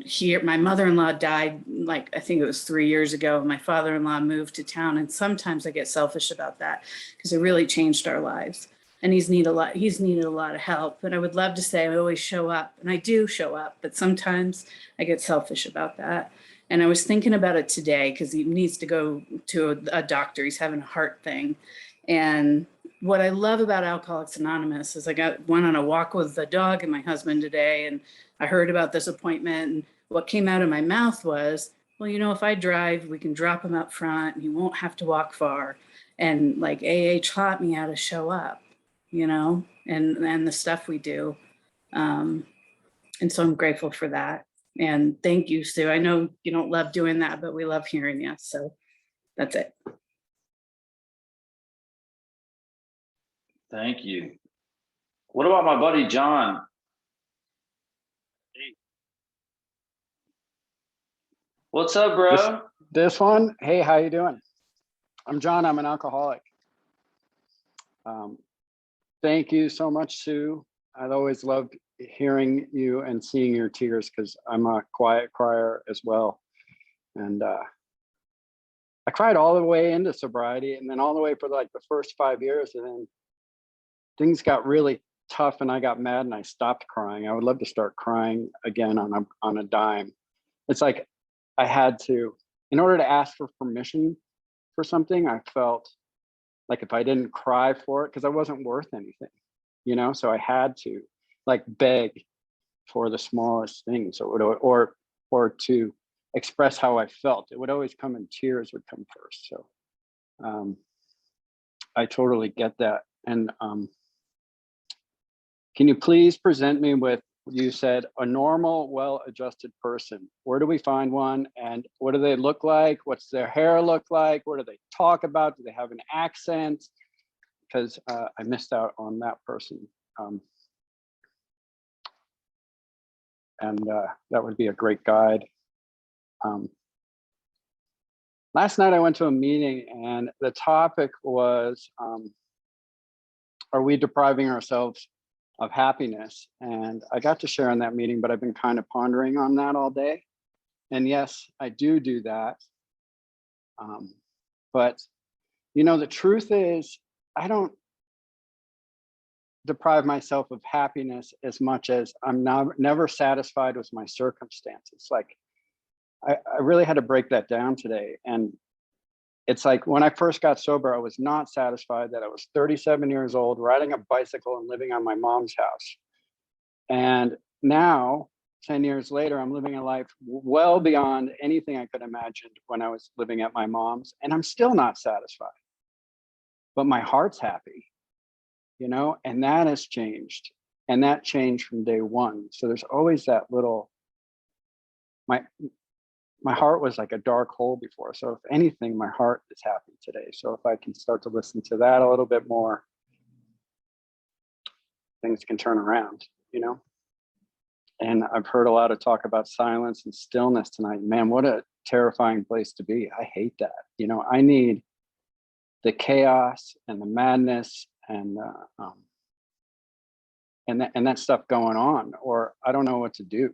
here. My mother-in-law died, like, I think it was 3 years ago. My father-in-law moved to town. And sometimes I get selfish about that because it really changed our lives. And he's needed a lot of help. And I would love to say I always show up, and I do show up, but sometimes I get selfish about that. And I was thinking about it today because he needs to go to a doctor. He's having a heart thing. And what I love about Alcoholics Anonymous is went on a walk with the dog and my husband today, and I heard about this appointment, and what came out of my mouth was, well, if I drive, we can drop him up front and he won't have to walk far. And like AA taught me how to show up, and the stuff we do. And so I'm grateful for that. And thank you, Sue. I know you don't love doing that, but we love hearing you. So that's it. Thank you. What about my buddy, John? What's up, bro? This one, hey, how you doing? I'm John, I'm an alcoholic. Thank you so much, Sue. I've always loved hearing you and seeing your tears because I'm a quiet crier as well. And I cried all the way into sobriety, and then all the way for like the first 5 years, and then things got really tough and I got mad and I stopped crying. I would love to start crying again on a dime. It's like I had to, in order to ask for permission for something, I felt like if I didn't cry for it, because I wasn't worth anything, you know, so I had to like beg for the smallest things, or to express how I felt. It would always come in tears would come first. So I totally get that. And can you please present me with, you said, a normal, well-adjusted person? Where do we find one? And what do they look like? What's their hair look like? What do they talk about? Do they have an accent? Because I missed out on that person. And that would be a great guide. Last night I went to a meeting and the topic was, are we depriving ourselves of happiness? And I got to share in that meeting, but I've been kind of pondering on that all day. And yes, I do that. But you know, the truth is, I don't deprive myself of happiness as much as I'm never satisfied with my circumstances. Like I really had to break that down today. And it's like when I first got sober, I was not satisfied that I was 37 years old, riding a bicycle and living on my mom's house. And now, 10 years later, I'm living a life well beyond anything I could imagine when I was living at my mom's, and I'm still not satisfied. But my heart's happy, you know, and that has changed. And that changed from day one. So there's always that little, my heart was like a dark hole before. So if anything, my heart is happy today. So if I can start to listen to that a little bit more, things can turn around, you know? And I've heard a lot of talk about silence and stillness tonight. Man, what a terrifying place to be. I hate that. You know, I need the chaos and the madness and that stuff going on, or I don't know what to do.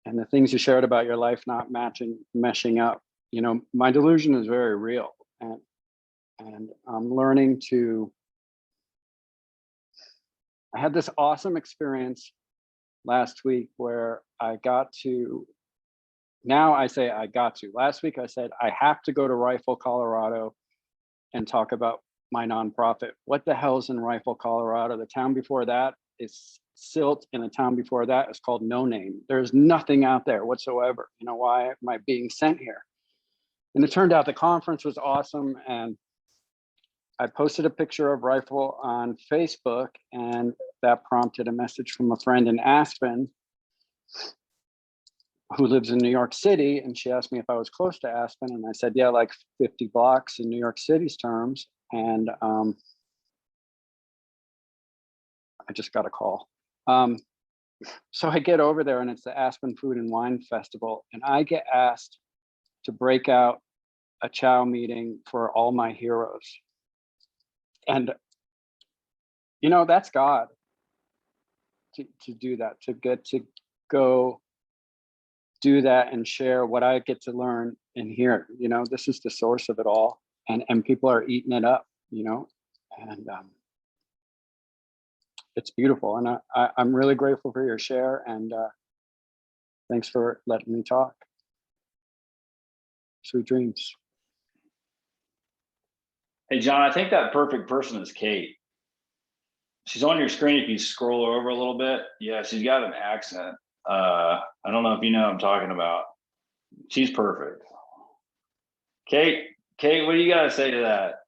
And the things you shared about your life not meshing up, you know, my delusion is very real, and I'm learning to. I had this awesome experience last week where I got to. Now I say I got to. Last week I said I have to go to Rifle, Colorado, and talk about my nonprofit. What the hell's in Rifle, Colorado? The town before that is Silt, and the town before that is called No Name. There's nothing out there whatsoever. You know, why am I being sent here? And it turned out the conference was awesome, and I posted a picture of Rifle on Facebook, and that prompted a message from a friend in Aspen who lives in New York City, and she asked me if I was close to Aspen, and I said, yeah, like 50 blocks in New York City's terms. And I just got a call. So I get over there, and it's the Aspen Food and Wine Festival, and I get asked to break out a chow meeting for all my heroes. And, you know, that's God to do that, to get to go do that and share what I get to learn in here. You know, this is the source of it all, and people are eating it up, you know, and it's beautiful. And I'm really grateful for your share, and thanks for letting me talk. Sweet dreams. Hey, John, I think that perfect person is Kate. She's on your screen if you scroll over a little bit. Yeah, she's got an accent. I don't know if you know what I'm talking about. She's perfect. Kate, what do you got to say to that?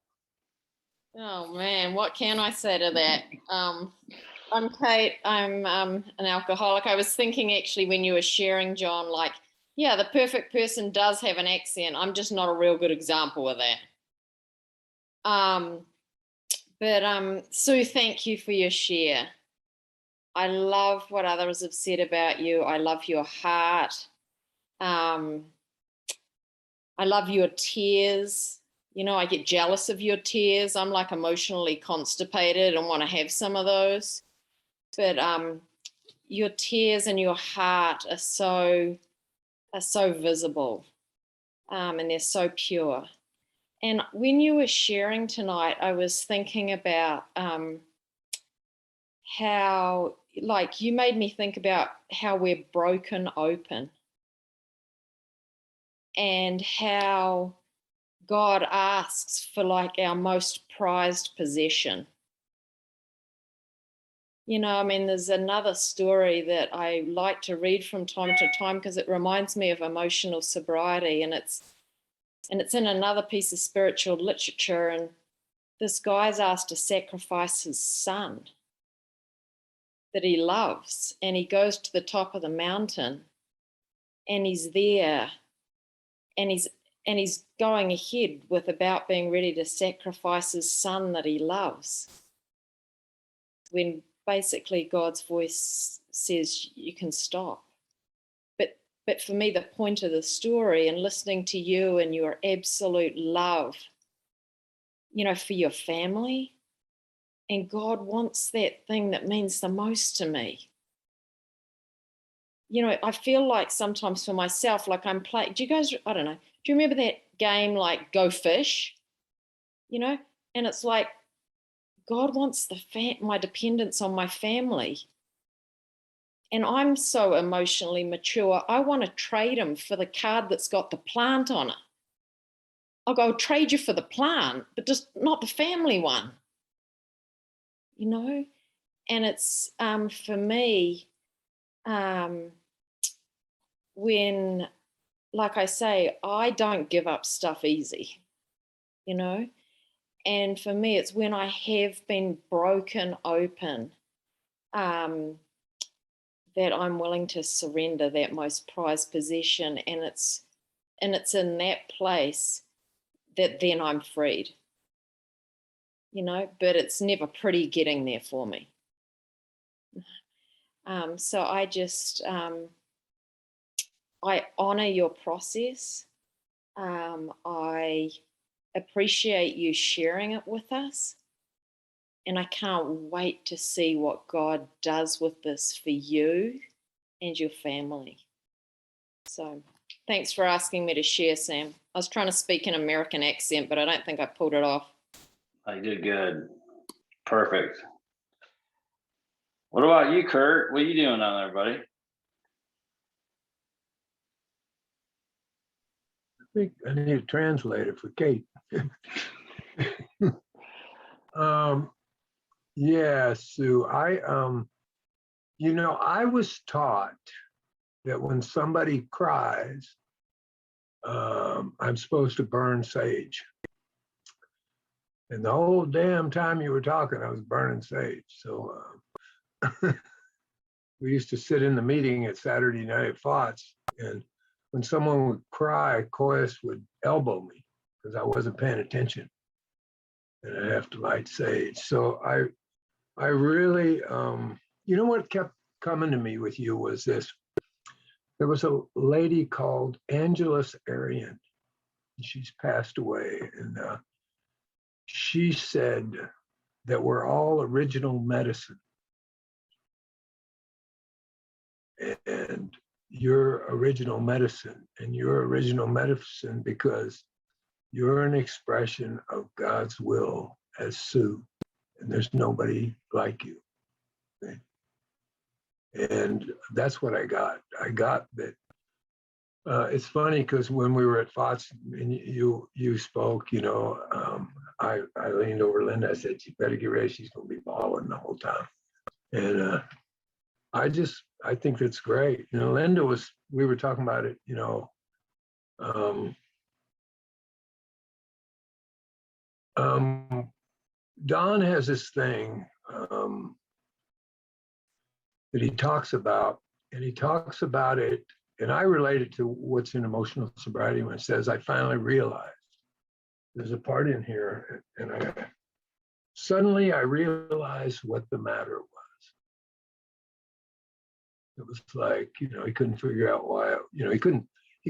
Oh man, what can I say to that? I'm Kate. I'm an alcoholic. I was thinking actually when you were sharing, John, like, yeah, the perfect person does have an accent. I'm just not a real good example of that. But Sue, thank you for your share. I love what others have said about you. I love your heart. I love your tears. You know, I get jealous of your tears. I'm like emotionally constipated and want to have some of those. But your tears and your heart are so visible. and they're so pure. And when you were sharing tonight, I was thinking about how, like, you made me think about how we're broken open and how God asks for like our most prized possession. You know, I mean, there's another story that I like to read from time to time because it reminds me of emotional sobriety, and it's in another piece of spiritual literature. And this guy's asked to sacrifice his son that he loves, and he goes to the top of the mountain, and he's there, and he's going ahead with about being ready to sacrifice his son that he loves, when basically God's voice says you can stop. But for me, the point of the story, and listening to you and your absolute love, you know, for your family, and God wants that thing that means the most to me. You know, I feel like sometimes for myself, like I'm playing, do you guys, I don't know, do you remember that game like Go Fish? You know, and it's like, God wants my dependence on my family. And I'm so emotionally mature, I want to trade him for the card that's got the plant on it. I'll go trade you for the plant, but just not the family one. You know? And it's for me, when, like I say, I don't give up stuff easy, you know? And for me, it's when I have been broken open, that I'm willing to surrender that most prized possession. And it's in that place that then I'm freed, you know, but it's never pretty getting there for me. So I just, I honor your process. I appreciate you sharing it with us. And I can't wait to see what God does with this for you and your family. So thanks for asking me to share, Sam. I was trying to speak an American accent, but I don't think I pulled it off. I did good. Perfect. What about you, Kurt? What are you doing down there, buddy? I think I need a translator for Kate. Yeah, Sue, you know, I was taught that when somebody cries, I'm supposed to burn sage. And the whole damn time you were talking, I was burning sage. So we used to sit in the meeting at Saturday night at Fox, and when someone would cry, Koyas would elbow me because I wasn't paying attention, and I'd have to light sage. So I really, you know what kept coming to me with you was this. There was a lady called Angelus Arian. She's passed away, and she said that we're all original medicine. And you're original medicine, and you're original medicine because you're an expression of God's will as Sue, and there's nobody like you. Okay? And that's what I got. I got that. It's funny because when we were at Fox and you spoke, you know, I leaned over Linda. I said, "You better get ready. She's going to be bawling the whole time." And I think that's great. You know, Linda we were talking about it, you know, Don has this thing that he talks about, and he talks about it, and I relate it to what's in emotional sobriety when it says, I finally realized. There's a part in here, and suddenly I realized what the matter was. It was like, you know, he couldn't figure out why, you know, he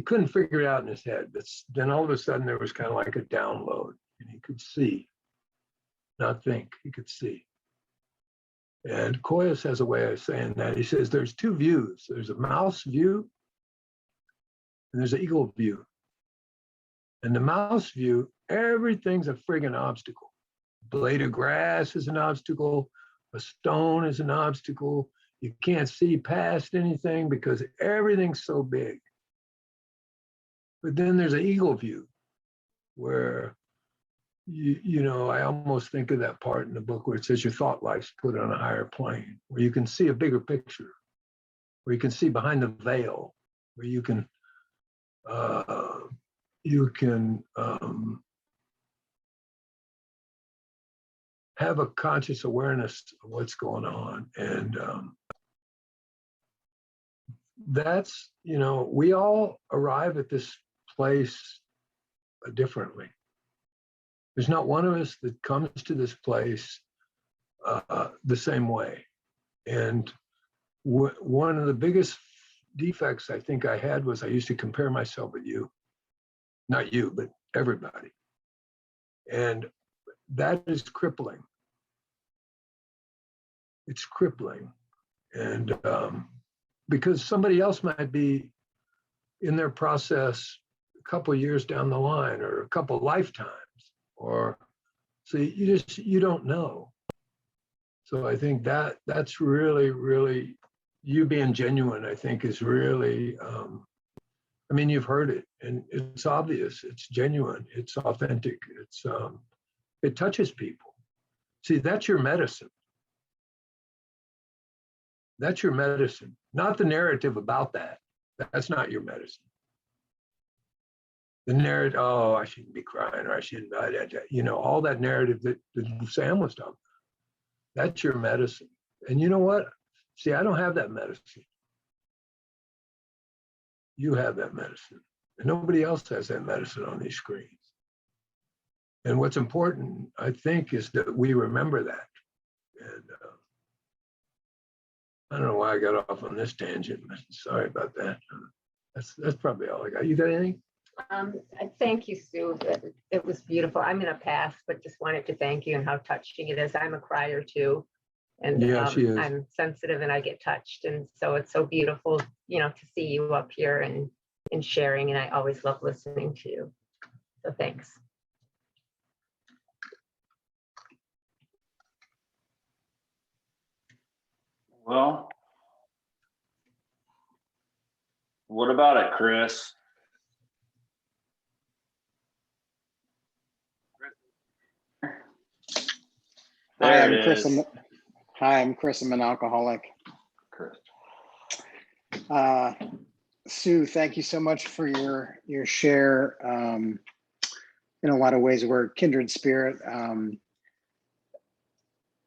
couldn't figure it out in his head. But then all of a sudden there was kind of like a download, and he could see, not think, he could see. And Koyas has a way of saying that. He says there's two views. There's a mouse view and there's an eagle view. And the mouse view, everything's a friggin' obstacle. Blade of grass is an obstacle. A stone is an obstacle. You can't see past anything because everything's so big. But then there's an eagle view where, you know, I almost think of that part in the book where it says your thought life's put on a higher plane, where you can see a bigger picture, where you can see behind the veil, where you can have a conscious awareness of what's going on. And that's, you know, we all arrive at this place differently. There's not one of us that comes to this place the same way. And one of the biggest defects I think I had was I used to compare myself with you, not you, but everybody. And that is crippling. It's crippling. And because somebody else might be in their process a couple of years down the line or a couple of lifetimes, or so you don't know. So I think that's really, really, you being genuine, I think is really, I mean, you've heard it and it's obvious, it's genuine, it's authentic, it touches people. See, that's your medicine. That's your medicine, not the narrative about that. That's not your medicine. The narrative, oh, I shouldn't be crying, or I shouldn't, you know, all that narrative that Sam was talking about. That's your medicine. And you know what? See, I don't have that medicine. You have that medicine. And nobody else has that medicine on these screens. And what's important, I think, is that we remember that. And I don't know why I got off on this tangent. Sorry about that. That's probably all I got. You got anything? Thank you, Sue. It was beautiful. I'm in a pass, but just wanted to thank you and how touching it is. I'm a crier too. And yeah, she is. I'm sensitive and I get touched. And so it's so beautiful, you know, to see you up here and sharing. And I always love listening to you. So thanks. Well, what about it, Chris? Hi, I'm Chris. I'm Chris. I'm an alcoholic. Chris. Sue, thank you so much for your share. In a lot of ways, we're kindred spirit.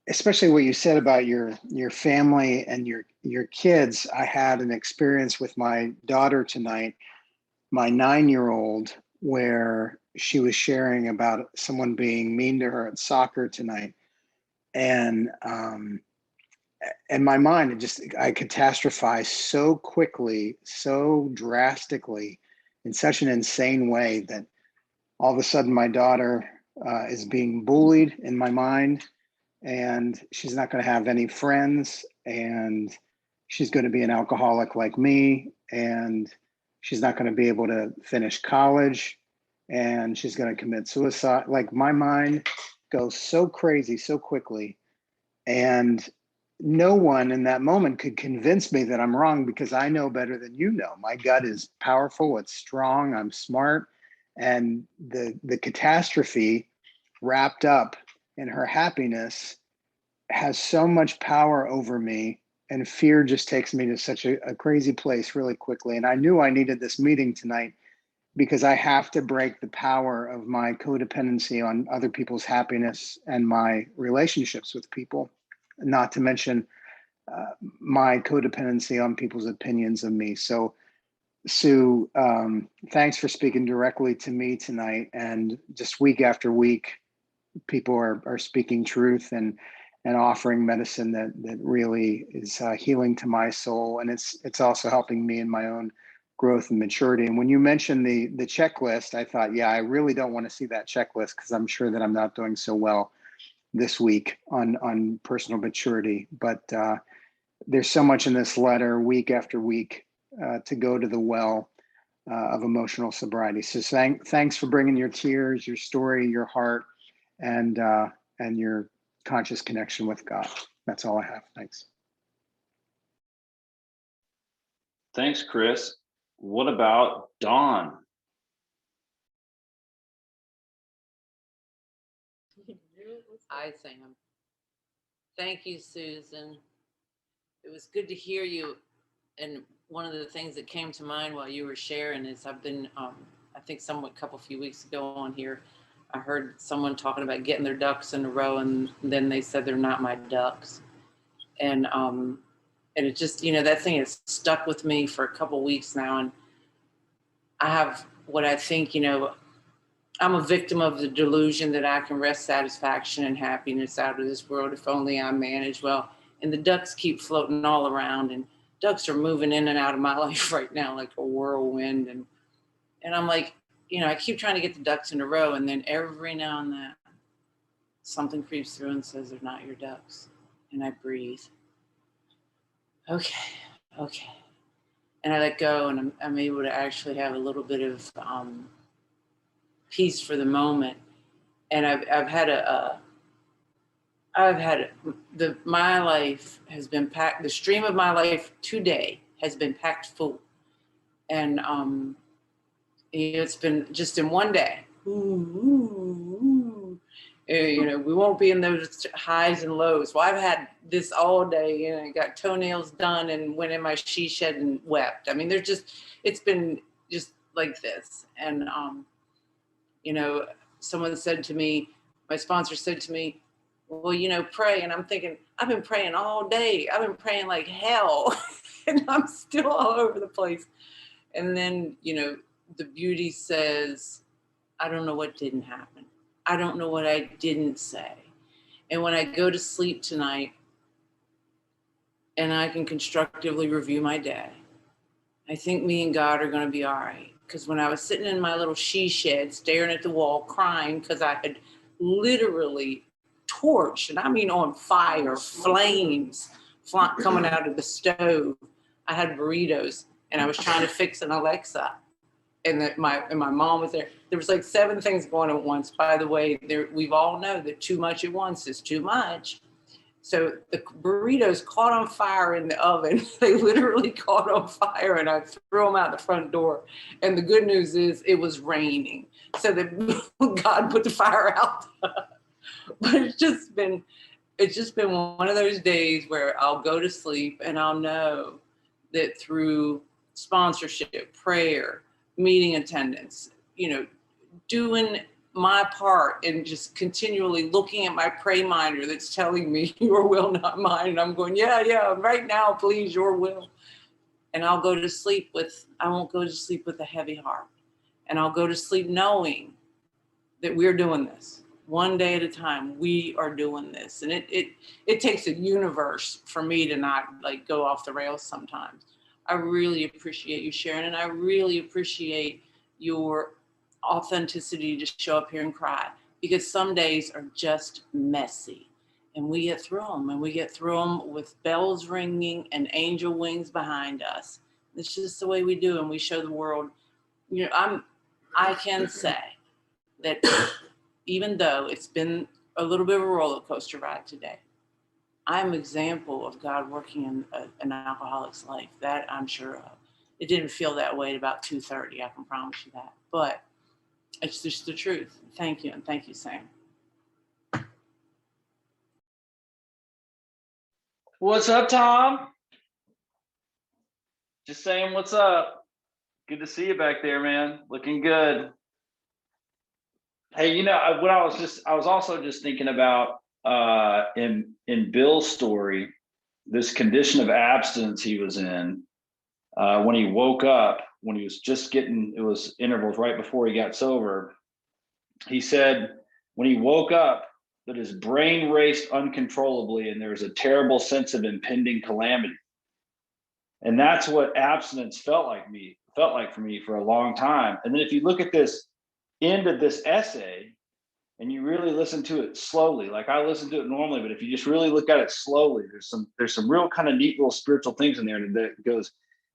Especially what you said about your family and your kids. I had an experience with my daughter tonight, my 9-year-old, where she was sharing about someone being mean to her at soccer tonight. And in my mind, I catastrophized so quickly, so drastically, in such an insane way that all of a sudden my daughter is being bullied in my mind, and she's not going to have any friends, and she's going to be an alcoholic like me, and she's not going to be able to finish college, and she's going to commit suicide. Like, my mind goes so crazy so quickly, and no one in that moment could convince me that I'm wrong, because I know better than you know. My gut is powerful, it's strong, I'm smart, and the catastrophe wrapped up in her happiness has so much power over me, and fear just takes me to such a crazy place really quickly. And I knew I needed this meeting tonight, because I have to break the power of my codependency on other people's happiness and my relationships with people, not to mention my codependency on people's opinions of me. So, Sue, thanks for speaking directly to me tonight. And just week after week, people are speaking truth and offering medicine that really is healing to my soul. And it's also helping me in my own growth and maturity. And when you mentioned the checklist, I thought, yeah, I really don't want to see that checklist, because I'm sure that I'm not doing so well this week on personal maturity. But there's so much in this letter week after week to go to the well. of emotional sobriety. So thanks for bringing your tears, your story, your heart, and your conscious connection with God. That's all I have. Thanks. Thanks, Chris. What about Dawn? Hi, Sam. Thank you, Susan. It was good to hear you. And one of the things that came to mind while you were sharing is I've been, I think a couple few weeks ago on here, I heard someone talking about getting their ducks in a row, and then they said they're not my ducks. And it just, that thing has stuck with me for a couple weeks now. And I have what I think, I'm a victim of the delusion that I can wrest satisfaction and happiness out of this world if only I manage well. And the ducks keep floating all around, and ducks are moving in and out of my life right now like a whirlwind. And I'm like, I keep trying to get the ducks in a row, and then every now and then something creeps through and says they're not your ducks. And I breathe. Okay. And I let go, and I'm able to actually have a little bit of peace for the moment. And my life has been packed. The stream of my life today has been packed full, and it's been just in one day. We won't be in those highs and lows. Well, I've had this all day. Got toenails done and went in my she shed and wept. I mean, it's been just like this. And someone said to me, my sponsor said to me, well, pray. And I'm thinking, I've been praying all day. I've been praying like hell. And I'm still all over the place. And then, the beauty says, I don't know what didn't happen. I don't know what I didn't say. And when I go to sleep tonight and I can constructively review my day, I think me and God are going to be all right. Because when I was sitting in my little she shed, staring at the wall, crying because I had literally torched, and I mean on fire, flames coming out of the stove. I had burritos, and I was trying to fix an Alexa, and my mom was there. There was like 7 things going at once. By the way, we've all know that too much at once is too much. So the burritos caught on fire in the oven. They literally caught on fire, and I threw them out the front door. And the good news is it was raining, so that God put the fire out. But it's just been one of those days where I'll go to sleep and I'll know that through sponsorship, prayer, meeting attendance, doing my part and just continually looking at my pray minder that's telling me your will, not mine. And I'm going, yeah, right now, please, your will. And I won't go to sleep with a heavy heart. And I'll go to sleep knowing that we're doing this one day at a time. We are doing this. And it takes a universe for me to not like go off the rails sometimes. I really appreciate you sharing, and I really appreciate your authenticity to show up here and cry, because some days are just messy, and we get through them, with bells ringing and angel wings behind us. It's just the way we do, and we show the world. I can say that even though it's been a little bit of a roller coaster ride today, I'm an example of God working in an alcoholic's life. That I'm sure of. It didn't feel that way at about 2:30. I can promise you that. But it's just the truth. Thank you. And thank you, Sam. What's up, Tom? Just saying what's up. Good to see you back there, man. Looking good. Hey, I was also just thinking about in Bill's story, this condition of abstinence he was in when he woke up, when he was just it was intervals right before he got sober. He said when he woke up that his brain raced uncontrollably and there was a terrible sense of impending calamity. And that's what abstinence felt like for me for a long time. And then if you look at this end of this essay and you really listen to it slowly, like I listen to it normally, but if you just really look at it slowly, there's some real kind of neat little spiritual things in there that goes,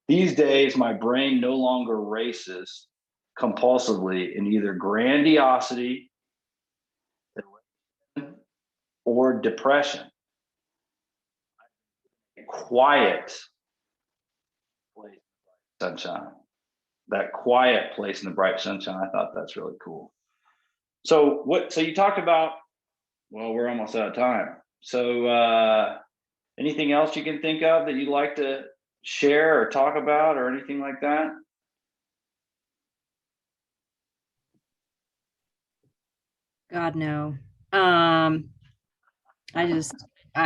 These days, my brain no longer races compulsively in either grandiosity or depression. Quiet place, sunshine. That quiet place in the bright sunshine. I thought that's really cool. So you talked about, well, we're almost out of time. So anything else you can think of that you'd like to share or talk about or anything like that? God, no. I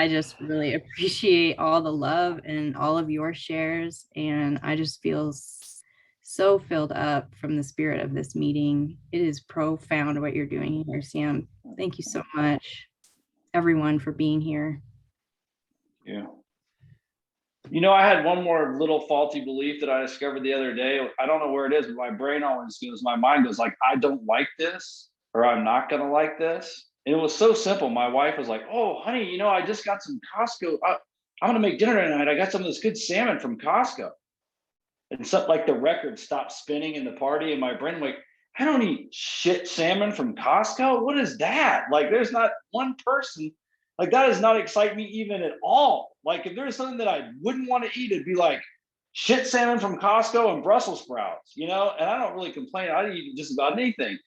just really appreciate all the love and all of your shares. And I just feel so filled up from the spirit of this meeting. It is profound what you're doing here, Sam. Thank you so much, everyone, for being here. Yeah. You know, I had one more little faulty belief that I discovered the other day. I don't know where it is, but my brain always goes, my mind goes like, I don't like this, or I'm not going to like this. And it was so simple. My wife was like, oh, honey, you know, I just got some Costco. I'm going to make dinner tonight. I got some of this good salmon from Costco. And something like the record stopped spinning in the party. And my brain, like, I don't eat shit salmon from Costco. What is that? Like, there's not one person. Like, that does not excite me even at all. Like, if there's something that I wouldn't want to eat, it'd be like shit salmon from Costco and Brussels sprouts, you know? And I don't really complain. I eat just about anything.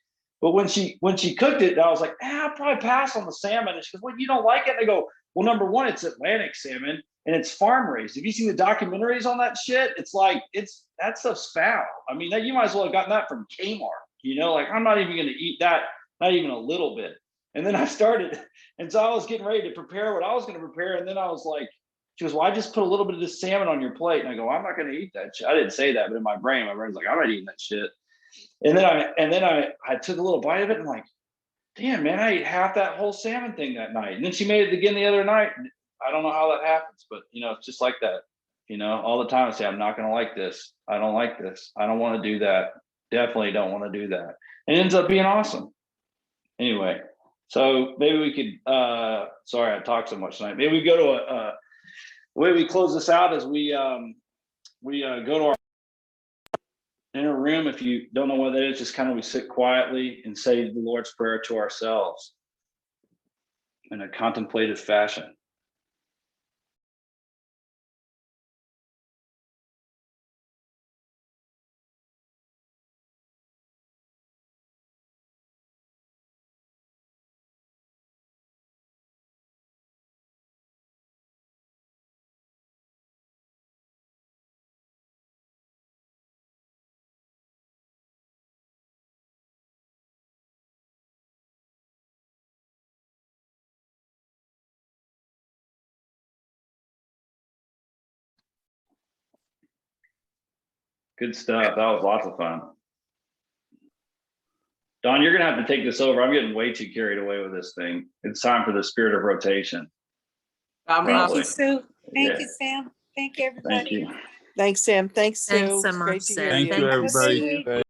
But when she cooked it, I was like, I'll probably pass on the salmon. And she goes, well, you don't like it? And I go, well, number one, it's Atlantic salmon and it's farm raised. Have you seen the documentaries on that shit? It's like, that stuff's foul. I mean, you might as well have gotten that from Kmart, you know? Like, I'm not even going to eat that, not even a little bit. And then I started, and so I was getting ready to prepare what I was going to prepare. And then I was like, she goes, well, I just put a little bit of this salmon on your plate. And I go, I'm not going to eat that shit. I didn't say that, but in my brain's like, I'm not eating that shit. And then I took a little bite of it and I'm like, damn, man, I ate half that whole salmon thing that night. And then she made it again the other night. I don't know how that happens, but you know, it's just like that. You know, all the time I say, I'm not going to like this. I don't like this. I don't want to do that. Definitely don't want to do that. And it ends up being awesome. Anyway, so maybe we could, sorry, I talked so much tonight. Maybe we go to the way we close this out is we go to our inner room. If you don't know what that is, just kind of we sit quietly and say the Lord's Prayer to ourselves in a contemplative fashion. Good stuff. That was lots of fun. Don, you're going to have to take this over. I'm getting way too carried away with this thing. It's time for the spirit of rotation. Thank you, Sue. Thank you, Sam. Thank you, Thank you. Thanks, Sam. Thanks, Sue. Thanks so It's great much, to hear Sam. Thank you, everybody. Sue.